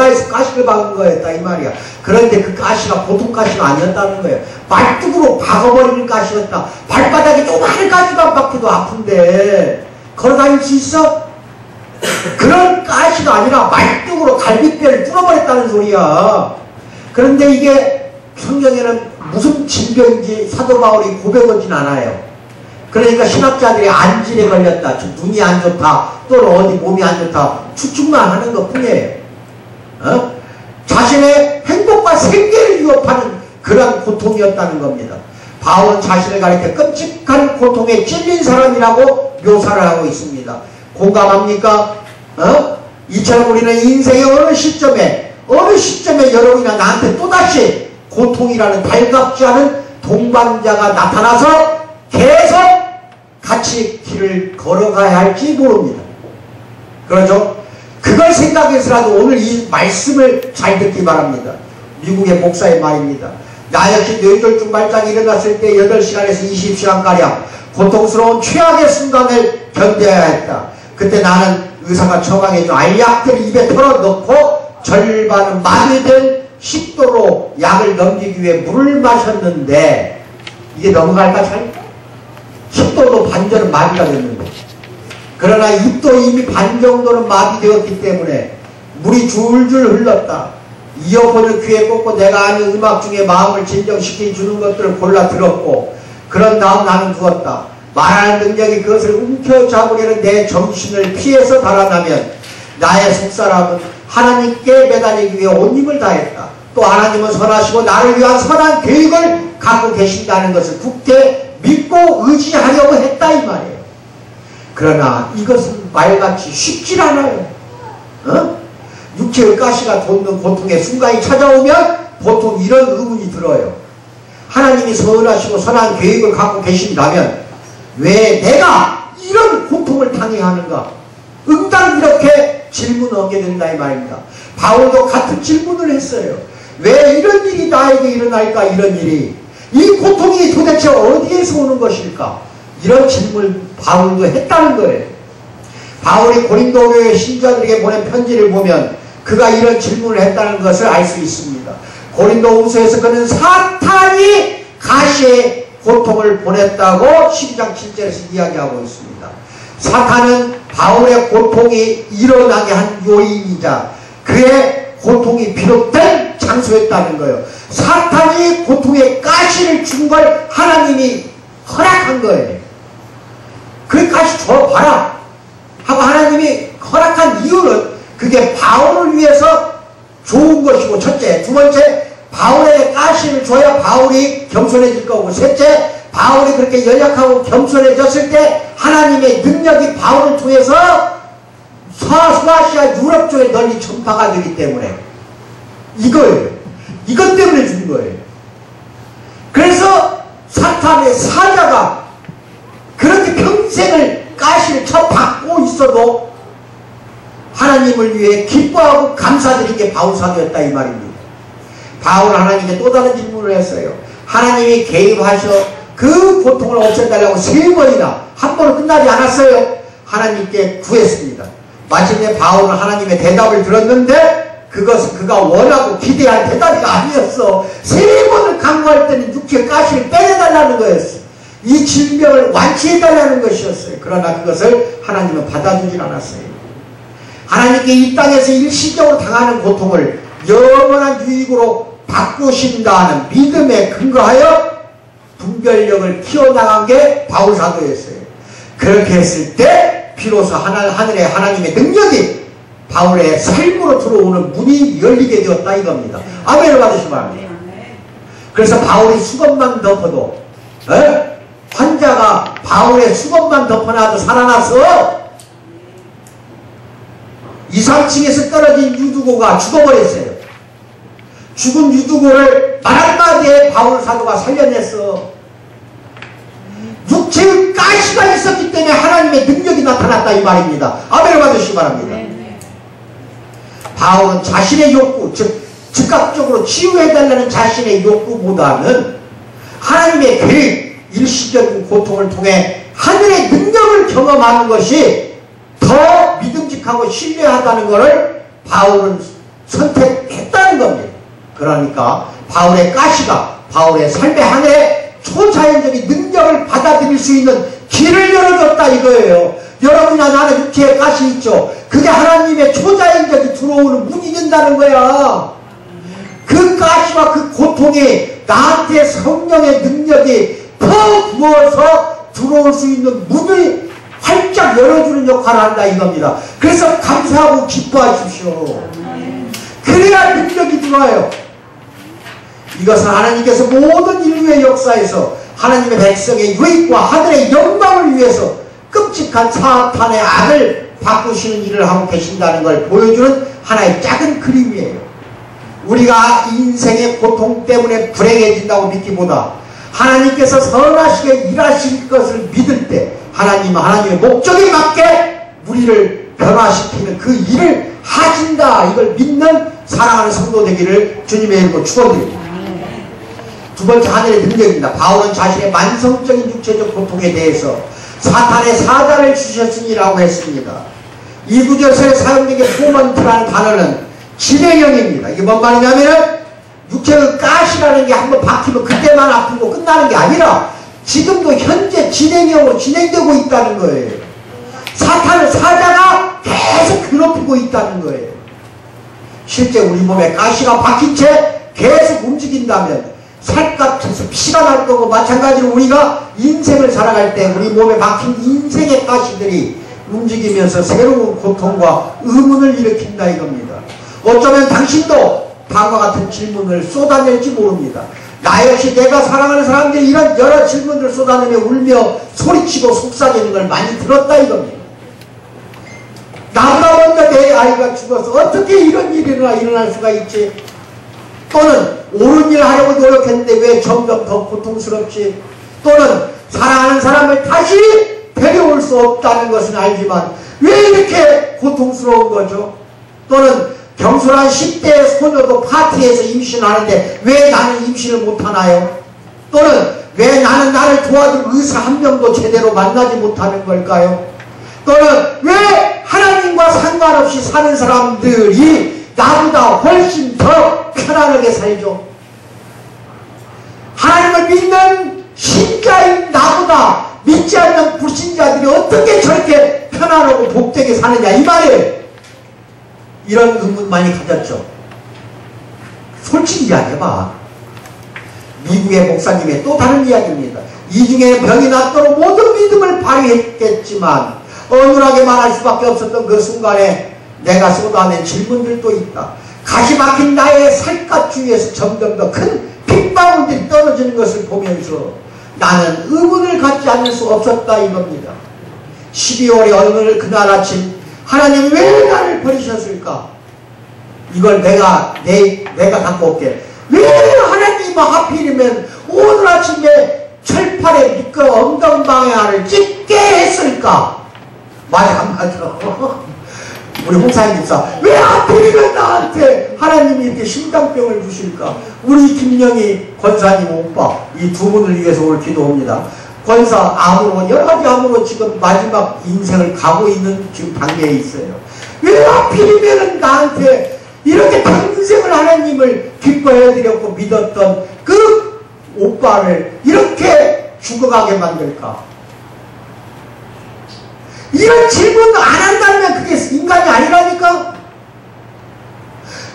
해서 가시를 박은 거였다 이 말이야. 그런데 그 가시가 보통 가시가 아니었다는 거예요. 말뚝으로 박아버리는 가시였다. 발바닥에 조그마한 가시가 박혀도 아픈데 걸어다닐 수 있어? 그런 가시가 아니라 말뚝으로 갈비뼈를 뚫어버렸다는 소리야. 그런데 이게 성경에는 무슨 질병인지 사도 바울이 고백하진 않아요. 그러니까 신학자들이 안질에 걸렸다, 눈이 안 좋다, 또는 어디 몸이 안 좋다 추측만 하는 것 뿐이에요. 자신의 행복과 생계를 위협하는 그런 고통이었다는 겁니다. 바울은 자신을 가리켜 끔찍한 고통에 찔린 사람이라고 묘사를 하고 있습니다. 공감합니까? 이처럼 우리는 인생의 어느 시점에 여러분이나 나한테 또다시 고통이라는 달갑지 않은 동반자가 나타나서 계속 같이 길을 걸어가야 할지 모릅니다. 그렇죠? 그걸 생각해서라도 오늘 이 말씀을 잘 듣기 바랍니다. 미국의 목사의 말입니다. 나 역시 뇌졸중 발작이 일어났을 때 8시간에서 20시간가량 고통스러운 최악의 순간을 견뎌야 했다. 그때 나는 의사가 처방해준 알약들을 입에 털어넣고 절반은 마비된 식도로 약을 넘기기 위해 물을 마셨는데 이게 넘어갈까 잘? 식도도 반절은 마비가 됐는데 그러나 입도 이미 반 정도는 마비되었기 때문에 물이 줄줄 흘렀다. 이어폰을 귀에 꽂고 내가 아는 음악 중에 마음을 진정시켜주는 것들을 골라 들었고 그런 다음 나는 누웠다. 말하는 능력이 그것을 움켜잡으려는 내 정신을 피해서 달아나면 나의 속사람은 하나님께 매달리기 위해 온 힘을 다했다. 또 하나님은 선하시고 나를 위한 선한 계획을 갖고 계신다는 것을 굳게 믿고 의지하려고 했다 이 말이에요. 그러나 이것은 말같이 쉽질 않아요. 육체의 가시가 돋는 고통의 순간이 찾아오면 보통 이런 의문이 들어요. 하나님이 선하시고 선한 계획을 갖고 계신다면 왜 내가 이런 고통을 당해야 하는가? 응당 이렇게 질문을 하게 된다 이 말입니다. 바울도 같은 질문을 했어요. 왜 이런 일이 나에게 일어날까? 이런 일이 이 고통이 도대체 어디에서 오는 것일까? 이런 질문을 바울도 했다는 거예요. 바울이 고린도 교회 신자들에게 보낸 편지를 보면 그가 이런 질문을 했다는 것을 알 수 있습니다. 고린도 후서에서 그는 사탄이 가시의 고통을 보냈다고 12장 7절에서 이야기하고 있습니다. 사탄은 바울의 고통이 일어나게 한 요인이자 그의 고통이 비롯된 장소였다는 거예요. 사탄이 고통의 가시를 준 걸 하나님이 허락한 거예요. 그 가시 줘봐라 하고 하나님이 허락한 이유는 그게 바울을 위해서 좋은 것이고 첫째, 두 번째 바울의 가시를 줘야 바울이 겸손해질 거고 셋째, 바울이 그렇게 연약하고 겸손해졌을 때 하나님의 능력이 바울을 통해서 서아시아 유럽 쪽에 널리 전파가 되기 때문에 이거예요. 이것 때문에 준 거예요. 그래서 사탄의 사자가 그렇게 평생을 가시를 쳐받고 있어도 하나님을 위해 기뻐하고 감사드린 게 바울 사도였다 이 말입니다. 바울은 하나님께 또 다른 질문을 했어요. 하나님이 개입하셔 그 고통을 없애달라고 3번이나 한 번은 끝나지 않았어요. 하나님께 구했습니다. 마침내 바울은 하나님의 대답을 들었는데 그것은 그가 원하고 기대한 대답이 아니었어. 3번을 간구할 때는 육체의 가시를 빼내달라는 거였어. 이 질병을 완치해달라는 것이었어요. 그러나 그것을 하나님은 받아주질 않았어요. 하나님께 이 땅에서 일시적으로 당하는 고통을 영원한 유익으로 바꾸신다는 믿음에 근거하여 분별력을 키워나간 게 바울사도였어요. 그렇게 했을 때 비로소 하늘의 하나님의 능력이 바울의 삶으로 들어오는 문이 열리게 되었다 이겁니다. 아멘을 받으시기 바랍니다. 그래서 바울이 수건만 덮어도 환자가 바울의 수건만 덮어놔도 살아나서 2, 3층에서 떨어진 유두고가 죽어버렸어요. 죽은 유두고를 말 한마디에 바울 사도가 살려냈어. 육체의 가시가 있었기 때문에 하나님의 능력이 나타났다 이 말입니다. 아멘을 받으시기 바랍니다. 바울은 자신의 욕구, 즉 즉각적으로 치유해달라는 자신의 욕구보다는 하나님의 계획, 일시적인 고통을 통해 하늘의 능력을 경험하는 것이 더 믿음직하고 신뢰하다는 것을 바울은 선택했다는 겁니다. 그러니까 바울의 가시가 바울의 삶의 하늘의 초자연적인 능력을 받아들일 수 있는 길을 열어줬다 이거예요. 여러분이나 나는 육체에 가시 있죠. 그게 하나님의 초자연적이 들어오는 문이 된다는 거야. 그 가시와 그 고통이 나한테 성령의 능력이 더 부어서 들어올 수 있는 문을 활짝 열어주는 역할을 한다 이겁니다. 그래서 감사하고 기뻐하십시오. 그래야 능력이 들어와요. 이것은 하나님께서 모든 인류의 역사에서 하나님의 백성의 유익과 하늘의 영광을 위해서 끔찍한 사탄의 악을 바꾸시는 일을 하고 계신다는 걸 보여주는 하나의 작은 그림이에요. 우리가 인생의 고통 때문에 불행해진다고 믿기보다 하나님께서 선하시게 일하실 것을 믿을 때 하나님의 목적에 맞게 우리를 변화시키는 그 일을 하신다 이걸 믿는 사랑하는 성도 되기를 주님의 이름으로 축원드립니다. 두 번째 하늘의 능력입니다. 바울은 자신의 만성적인 육체적 고통에 대해서 사탄의 사자를 주셨으니라고 했습니다. 이 구절서에 사용된 게 포먼트라는 단어는 진행형입니다. 이게 뭔 말이냐면은 육체의 가시라는 게 한번 박히면 그때만 아프고 끝나는 게 아니라 지금도 현재 진행형으로 진행되고 있다는 거예요. 사탄을 사자가 계속 괴롭히고 있다는 거예요. 실제 우리 몸에 가시가 박힌 채 계속 움직인다면 살갗에서 피가 날 거고 마찬가지로 우리가 인생을 살아갈 때 우리 몸에 박힌 인생의 가시들이 움직이면서 새로운 고통과 의문을 일으킨다 이겁니다. 어쩌면 당신도 다음과 같은 질문을 쏟아낼지 모릅니다. 나 역시 내가 사랑하는 사람들이 이런 여러 질문을 쏟아내며 울며 소리치고 속삭이는 걸 많이 들었다 이겁니다. 나보다 먼저 내 아이가 죽어서 어떻게 이런 일이 일어날 수가 있지? 또는 옳은 일 하려고 노력했는데 왜 점점 더 고통스럽지? 또는 사랑하는 사람을 다시 데려올 수 없다는 것은 알지만 왜 이렇게 고통스러운 거죠? 또는 경솔한 10대 소녀도 파티에서 임신하는데 왜 나는 임신을 못하나요? 또는 왜 나는 나를 도와줄 의사 한 명도 제대로 만나지 못하는 걸까요? 또는 왜 하나님과 상관없이 사는 사람들이 나보다 훨씬 더 편안하게 살죠? 하나님을 믿는 신자인 나보다 믿지 않는 불신자들이 어떻게 저렇게 편안하고 복되게 사느냐 이 말이에요. 이런 의문 많이 가졌죠. 솔직히 이야기해봐. 미국의 목사님의 또 다른 이야기입니다. 이 중에 병이 낫도록 모든 믿음을 발휘했겠지만 어눌하게 말할 수밖에 없었던 그 순간에 내가 쏟아낸 질문들도 있다. 가시 막힌 나의 살갗 주위에서 점점 더 큰 핏방울들이 떨어지는 것을 보면서 나는 의문을 갖지 않을 수 없었다 이겁니다. 12월의 어느 그날 아침 하나님 왜 나를 버리셨을까? 이걸 내가 갖고 올게. 왜 하나님 하필이면 오늘 아침에 철판에 미끄러 엉덩방향을 찍게 했을까? 맞아 안 맞아? 우리 홍사님 집사 왜 하필이면 나한테 하나님이 이렇게 심장병을 주실까? 우리 김영희 권사님 오빠 이 두 분을 위해서 오늘 기도합니다. 권사 암으로 여러 가지 암으로 지금 마지막 인생을 가고 있는 지금 단계에 있어요. 왜 하필이면 나한테 이렇게 평생을 하나님을 기뻐해드렸고 믿었던 그 오빠를 이렇게 죽어가게 만들까? 이런 질문 안 한다면 그게 인간이 아니라니까?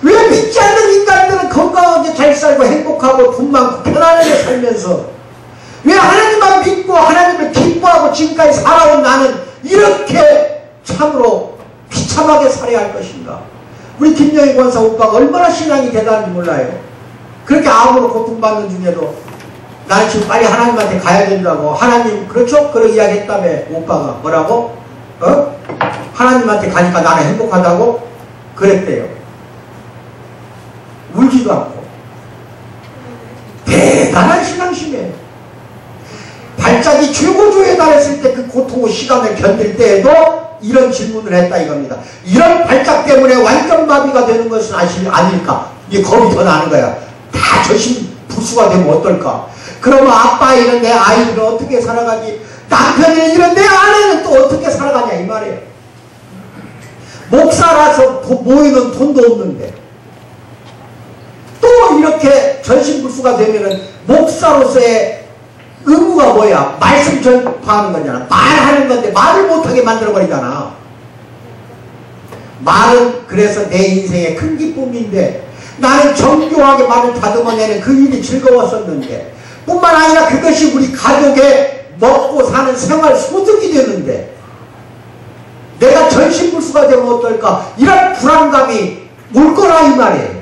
왜 믿지 않는 인간들은 건강하게 잘 살고 행복하고 돈 많고 편안하게 살면서 왜 하나님만 믿고 하나님을 기뻐하고 지금까지 살아온 나는 이렇게 참으로 비참하게 살아야 할 것인가? 우리 김영희 권사 오빠가 얼마나 신앙이 대단한지 몰라요. 그렇게 암으로 고통받는 중에도 나는 지금 빨리 하나님한테 가야 된다고. 하나님, 그렇죠? 그런 이야기 했다며. 오빠가 뭐라고? 하나님한테 가니까 나는 행복하다고? 그랬대요. 울지도 않고. 대단한 신앙심이에요. 발작이 최고조에 달했을 때 그 고통의 시간을 견딜 때에도 이런 질문을 했다 이겁니다. 이런 발작 때문에 완전 마비가 되는 것은 아닐까? 이게 겁이 더 나는 거야. 다 저신불수가 되면 어떨까? 그러면 아빠 이런 내 아이들은 어떻게 살아가지? 남편이 이런 내 아내는 또 어떻게 살아가냐 이 말이에요. 목사라서 모이는 돈도 없는데 또 이렇게 전신불수가 되면은 목사로서의 의무가 뭐야? 말씀 전파하는 거잖아. 말하는 건데 말을 못하게 만들어버리잖아. 말은 그래서 내 인생의 큰 기쁨인데 나는 정교하게 말을 다듬어내는 그 일이 즐거웠었는데 뿐만 아니라 그것이 우리 가족의 먹고 사는 생활 소득이 되는데 내가 전신불수가 되면 어떨까? 이런 불안감이 올 거라 이 말이에요.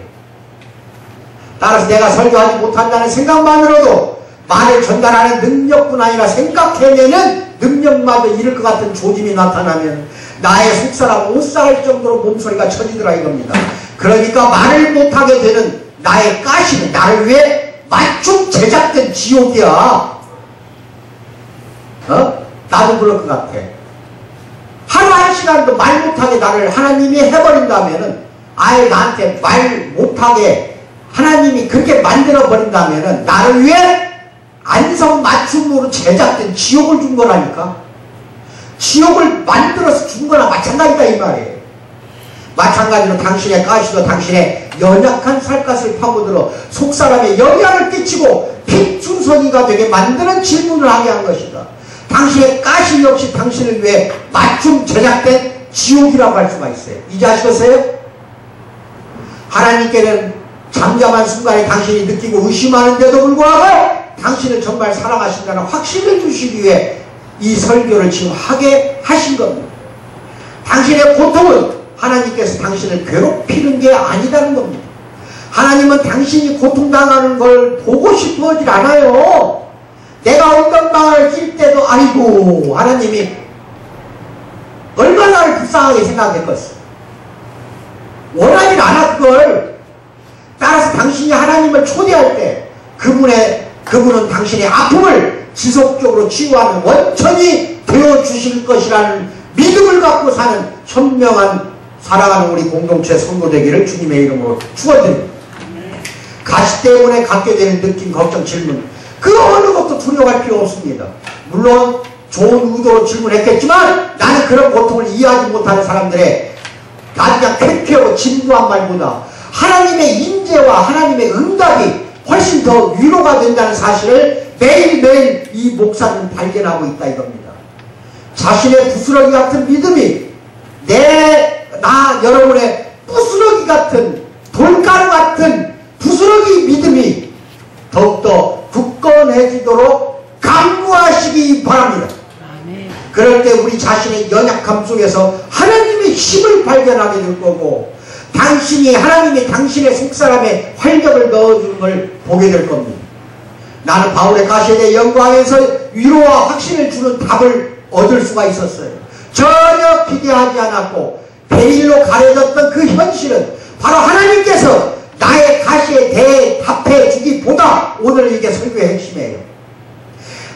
따라서 내가 설교하지 못한다는 생각만으로도 말을 전달하는 능력뿐 아니라 생각해내는 능력마저 잃을 것 같은 조짐이 나타나면 나의 속사람 못 살 정도로 몸소리가 쳐지더라 이겁니다. 그러니까 말을 못하게 되는 나의 가시는 나를 위해 맞춤 제작된 지옥이야. 나도 그럴 것 같아. 하루 한 시간도 말 못하게 나를 하나님이 해버린다면은 아예 나한테 말 못하게 하나님이 그렇게 만들어버린다면은 나를 위해 안성맞춤으로 제작된 지옥을 준 거라니까. 지옥을 만들어서 준 거나 마찬가지다 이 말이에요. 마찬가지로 당신의 가시도 당신의 연약한 살갗을 파고들어 속사람에 영향을 끼치고 핏줄서기가 되게 만드는 질문을 하게 한 것이다. 당신의 가시 역시 당신을 위해 맞춤 제작된 지옥이라고 할 수가 있어요. 이제 아시겠어요? 하나님께는 잠잠한 순간에 당신이 느끼고 의심하는데도 불구하고 당신을 정말 사랑하신다는 확신을 주시기 위해 이 설교를 지금 하게 하신 겁니다. 당신의 고통은 하나님께서 당신을 괴롭히는 게 아니다는 겁니다. 하나님은 당신이 고통당하는 걸 보고 싶어 하질 않아요. 내가 엉덩방아를 찔 때도 아이고 하나님이 얼마나 나를 불쌍하게 생각했겠어. 원하진 않아 그걸. 따라서 당신이 하나님을 초대할 때 그분은 당신의 아픔을 지속적으로 치유하는 원천이 되어주실 것이라는 믿음을 갖고 사는 현명한 사랑하는 우리 공동체 성도 되기를 주님의 이름으로 축원드립니다. 가시 때문에 갖게 되는 느낌, 걱정, 질문 그 어느 것도 두려워할 필요 없습니다. 물론 좋은 의도로 질문했겠지만 나는 그런 고통을 이해하지 못하는 사람들의 그냥 쾌쾌하고 진부한 말보다 하나님의 인재와 하나님의 응답이 훨씬 더 위로가 된다는 사실을 매일매일 이 목사는 발견하고 있다 이겁니다. 자신의 부스러기 같은 믿음이 여러분의 부스러기 같은 돌가루 같은 부스러기 믿음이 더욱더 굳건해지도록 강구하시기 바랍니다. 그럴 때 우리 자신의 연약함 속에서 하나님의 힘을 발견하게 될 거고 하나님이 당신의 속사람에 활력을 넣어주는 걸 보게 될 겁니다. 나는 바울의 가시에 대해 연구하면서 위로와 확신을 주는 답을 얻을 수가 있었어요. 전혀 기대하지 않았고 베일로 가려졌던 그 현실은 바로 하나님께서 나의 가시에 대해 답해 주기보다 오늘 이게 설교의 핵심이에요.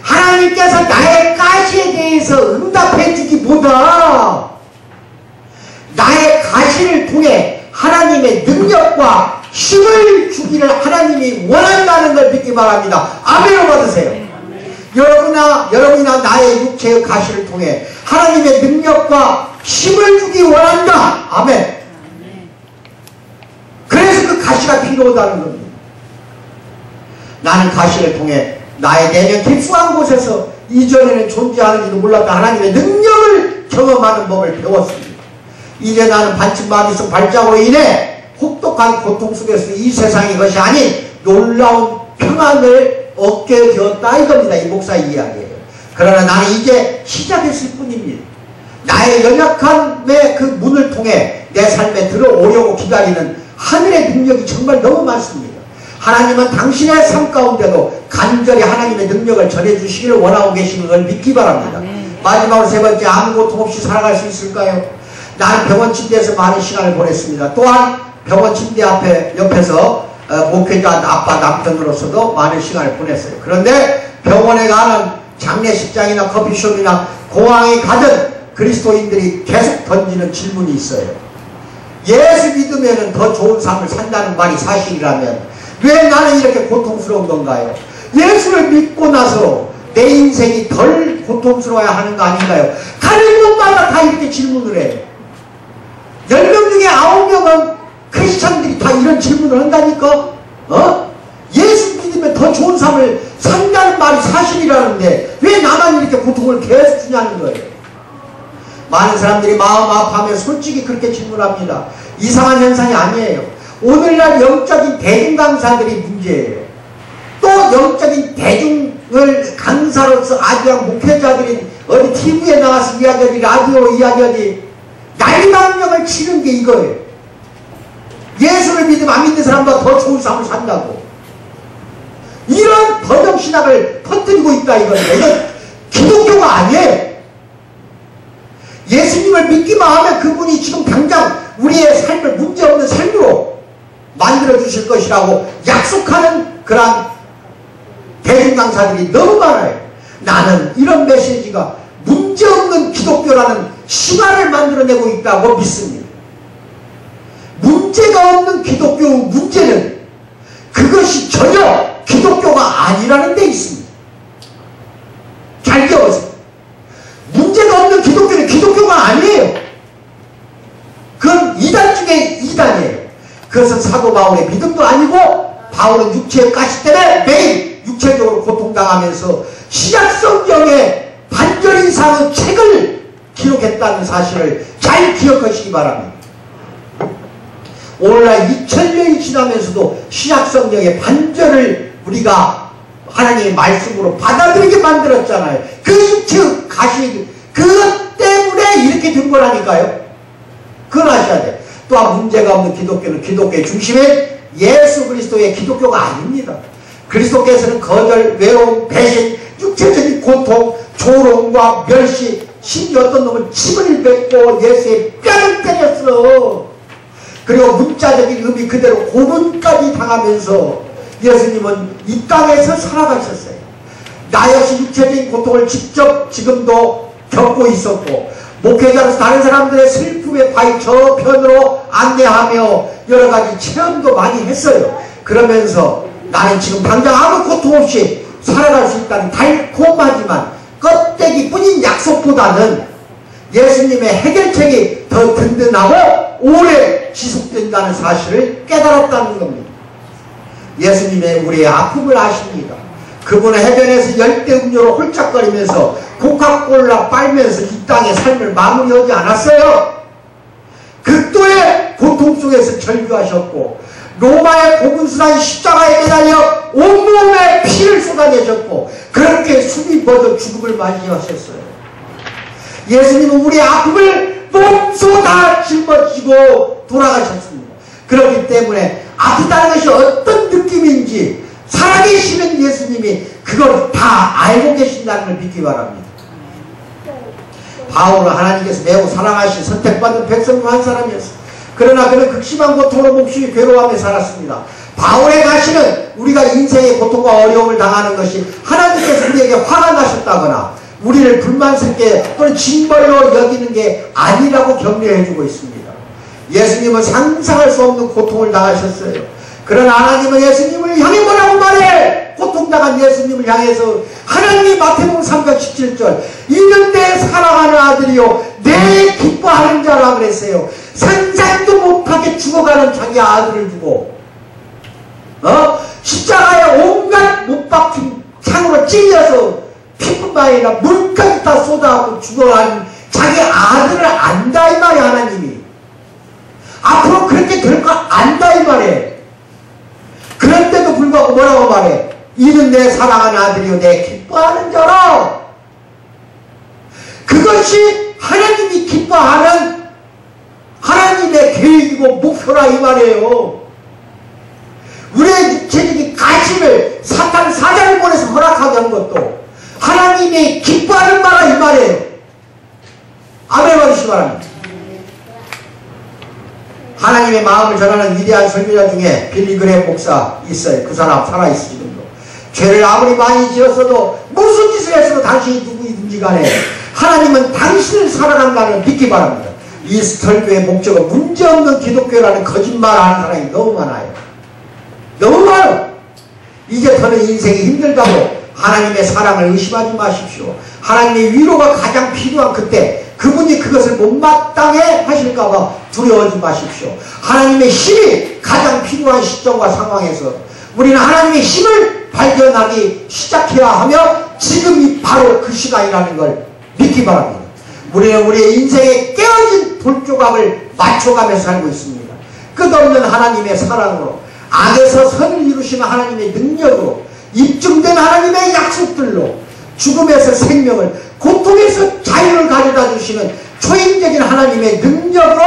하나님께서 나의 가시에 대해서 응답해 주기보다 나의 가시를 통해 하나님의 능력과 힘을 주기를 하나님이 원한다는 걸 믿기 바랍니다. 아멘을 받으세요. 여러분이나 나의 육체의 가시를 통해 하나님의 능력과 힘을 주기 원한다. 아멘. 그래서 그 가시가 필요하다는 겁니다. 나는 가시를 통해 나의 내면 깊숙한 곳에서 이전에는 존재하는지도 몰랐던 하나님의 능력을 경험하는 법을 배웠습니다. 이제 나는 반쯤마비성 발작으로 인해 혹독한 고통 속에서 이 세상의 것이 아닌 놀라운 평안을 얻게 되었다 이겁니다. 이 목사 이야기예요. 그러나 나는 이제 시작했을 뿐입니다. 나의 연약함의 그 문을 통해 내 삶에 들어오려고 기다리는 하늘의 능력이 정말 너무 많습니다. 하나님은 당신의 삶 가운데도 간절히 하나님의 능력을 전해주시기를 원하고 계시는 걸 믿기 바랍니다. 마지막으로 세 번째, 아무 고통 없이 살아갈 수 있을까요? 나는 병원 침대에서 많은 시간을 보냈습니다. 또한 병원 침대 옆에서 목회자 아빠 남편으로서도 많은 시간을 보냈어요. 그런데 병원에 가는 장례식장이나 커피숍이나 공항에 가든 그리스도인들이 계속 던지는 질문이 있어요. 예수 믿으면 더 좋은 삶을 산다는 말이 사실이라면 왜 나는 이렇게 고통스러운 건가요? 예수를 믿고 나서 내 인생이 덜 고통스러워야 하는 거 아닌가요? 가는 곳마다 다 이렇게 질문을 해요. 10명 중에 9명은 크리스찬들이 다 이런 질문을 한다니까? 예수 믿으면 더 좋은 삶을 산다는 말이 사실이라는데 왜 나만 이렇게 고통을 계속 주냐는 거예요. 많은 사람들이 마음 아파하며 솔직히 그렇게 질문합니다. 이상한 현상이 아니에요. 오늘날 영적인 대중 강사들이 문제예요. 또 영적인 대중을 강사로서 아주 목회자들이 어디 TV에 나와서 이야기하지, 라디오 이야기하지, 날방령을 치는 게 이거예요. 예수를 믿으면 안 믿는 사람보다 더 좋은 삶을 산다고. 이런 버정신학을 퍼뜨리고 있다 이거예요. 이건 기독교가 아니에요. 예수님을 믿기만 하면 그분이 지금 당장 우리의 삶을 문제없는 삶으로 만들어주실 것이라고 약속하는 그런 대중 강사들이 너무 많아요. 나는 이런 메시지가 문제없는 기독교라는 신화를 만들어내고 있다고 믿습니다. 문제가 없는 기독교 문제는 그것이 전혀 기독교가 아니라는 데 있습니다. 잘 기억하세요. 문제가 없는 기독교는 기독교가 아니에요. 그건 이단 중에 이단이에요. 그것은 사도 바울의 믿음도 아니고 바울은 육체의 가시 때문에 매일 육체적으로 고통당하면서 신약성경의 반절 이상의 책을 기록했다는 사실을 잘 기억하시기 바랍니다. 오늘날 2000년이 지나면서도 신약성경의 반절을 우리가 하나님의 말씀으로 받아들이게 만들었잖아요. 그 육체의 가시, 그것 때문에 이렇게 된 거라니까요. 그건 아셔야 돼요. 또한 문제가 없는 기독교는 기독교의 중심인 예수 그리스도의 기독교가 아닙니다. 그리스도께서는 거절, 외로움, 배신, 육체적인 고통, 조롱과 멸시, 심지어 어떤 놈은 침을 뱉고 예수의 뼈를 때렸어. 그리고 문자적인 의미 그대로 고문까지 당하면서 예수님은 이 땅에서 살아가셨어요. 나 역시 육체적인 고통을 직접 지금도 겪고 있었고, 목회자로서 다른 사람들의 슬픔의 바위 저편으로 안내하며 여러 가지 체험도 많이 했어요. 그러면서 나는 지금 당장 아무 고통 없이 살아갈 수 있다는 달콤하지만 껍데기뿐인 약속보다는 예수님의 해결책이 더 든든하고 오래 지속된다는 사실을 깨달았다는 겁니다. 예수님의 우리의 아픔을 아십니다. 그분은 해변에서 열대음료로 홀짝거리면서 코카콜라 빨면서 이 땅의 삶을 마무리하지 않았어요. 극도의 고통 속에서 절규하셨고, 로마의 고문수단 십자가에 매달려 온몸에 피를 쏟아내셨고, 그렇게 숨이 멎어 죽음을 맞이하셨어요. 예수님은 우리의 아픔을 몸소 다 짊어지고 돌아가셨습니다. 그렇기 때문에 아프다는 것이 어떤 느낌인지 살아계시는 예수님이 그걸 다 알고 계신다는 걸 믿기 바랍니다. 바울은 하나님께서 매우 사랑하신 선택받은 백성 중 한 사람이었습니다. 그러나 그는 극심한 고통으로 몹시 괴로워하며 살았습니다. 바울의 가시는 우리가 인생의 고통과 어려움을 당하는 것이 하나님께서 우리에게 화가 나셨다거나 우리를 불만스럽게 또는 징벌로 여기는 게 아니라고 격려해주고 있습니다. 예수님은 상상할 수 없는 고통을 당하셨어요. 그러나 하나님은 예수님을 향해 뭐라고 말해? 고통당한 예수님을 향해서 하나님이 마태복음 3장 17절 이른데 사랑하는 아들이요 내 기뻐하는 자라 그랬어요. 상상도 못하게 죽어가는 자기 아들을 두고 십자가에 온갖 못 박힌 창으로 찔려서 피뿐만 아니라 물까지 다 쏟아하고 죽어가는 자기 아들을 안다 이 말이야. 앞으로 그렇게 될 거 안다 이 말이에요. 그런데도 불구하고 뭐라고 말해? 이는 내 사랑하는 아들이요 내 기뻐하는 자라. 그것이 하나님이 기뻐하는 하나님의 계획이고 목표라 이 말이에요. 우리의 육체적인 가심을 사탄 사자를 보내서 허락하게 한 것도 하나님이 기뻐하는 바라 이 말이에요. 아멘 하시기 바랍니다. 하나님의 마음을 전하는 위대한 설교자 중에 빌리그레 목사 있어요. 그 사람 살아있어 지금도. 죄를 아무리 많이 지었어도 무슨 짓을 했어도 당신이 누구이든지 간에 하나님은 당신을 사랑한다는 믿기 바랍니다. 이 설교의 목적은 문제없는 기독교라는 거짓말하는 사람이 너무 많아요. 너무 많아요. 이제 더는 인생이 힘들다고 하나님의 사랑을 의심하지 마십시오. 하나님의 위로가 가장 필요한 그때 그분이 그것을 못마땅해 하실까봐 두려워하지 마십시오. 하나님의 힘이 가장 필요한 시점과 상황에서 우리는 하나님의 힘을 발견하기 시작해야 하며 지금이 바로 그 시간이라는 걸 믿기 바랍니다. 우리는 우리의 인생에 깨어진 돌조각을 맞춰가면서 살고 있습니다. 끝없는 하나님의 사랑으로 악에서 선을 이루시는 하나님의 능력으로 입증된 하나님의 약속들로 죽음에서 생명을 고통에서 자유를 가져다 주시는 초인적인 하나님의 능력으로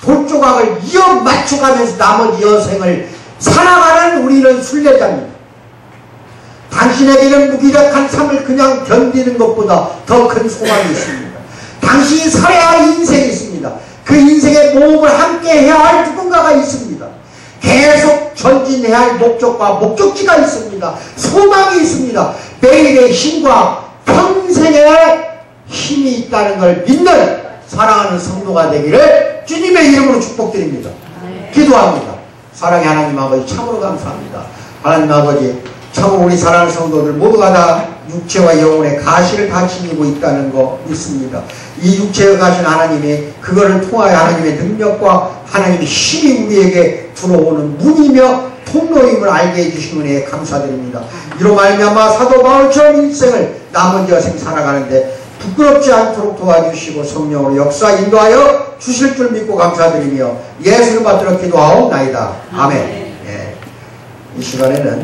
돌조각을 이어 맞춰가면서 나머지 여생을 살아가는 우리는 순례자입니다. 당신에게는 무기력한 삶을 그냥 견디는 것보다 더 큰 소망이 있습니다. 당신이 살아야 할 인생이 있습니다. 그 인생의 모험을 함께 해야 할 누군가가 있습니다. 계속 전진해야 할 목적과 목적지가 있습니다. 소망이 있습니다. 매일의 힘과 평생의 힘이 있다는 걸 믿는 사랑하는 성도가 되기를 주님의 이름으로 축복드립니다. 기도합니다. 사랑의 하나님 아버지 참으로 감사합니다. 하나님 아버지 참으로 우리 사랑하는 성도들 모두가 다 육체와 영혼의 가시를 다 지니고 있다는 거 믿습니다. 이 육체에 가신 하나님이 그거를 통하여 하나님의 능력과 하나님의 힘이 우리에게 들어오는 문이며 통로임을 알게 해주신 은혜에 감사드립니다. 이로 말미암아 사도 바울처럼 일생을 남은 여생 살아가는데 부끄럽지 않도록 도와주시고 성령으로 역사 인도하여 주실 줄 믿고 감사드리며 예수를 받들어 기도하옵나이다. 아멘. 이 시간에는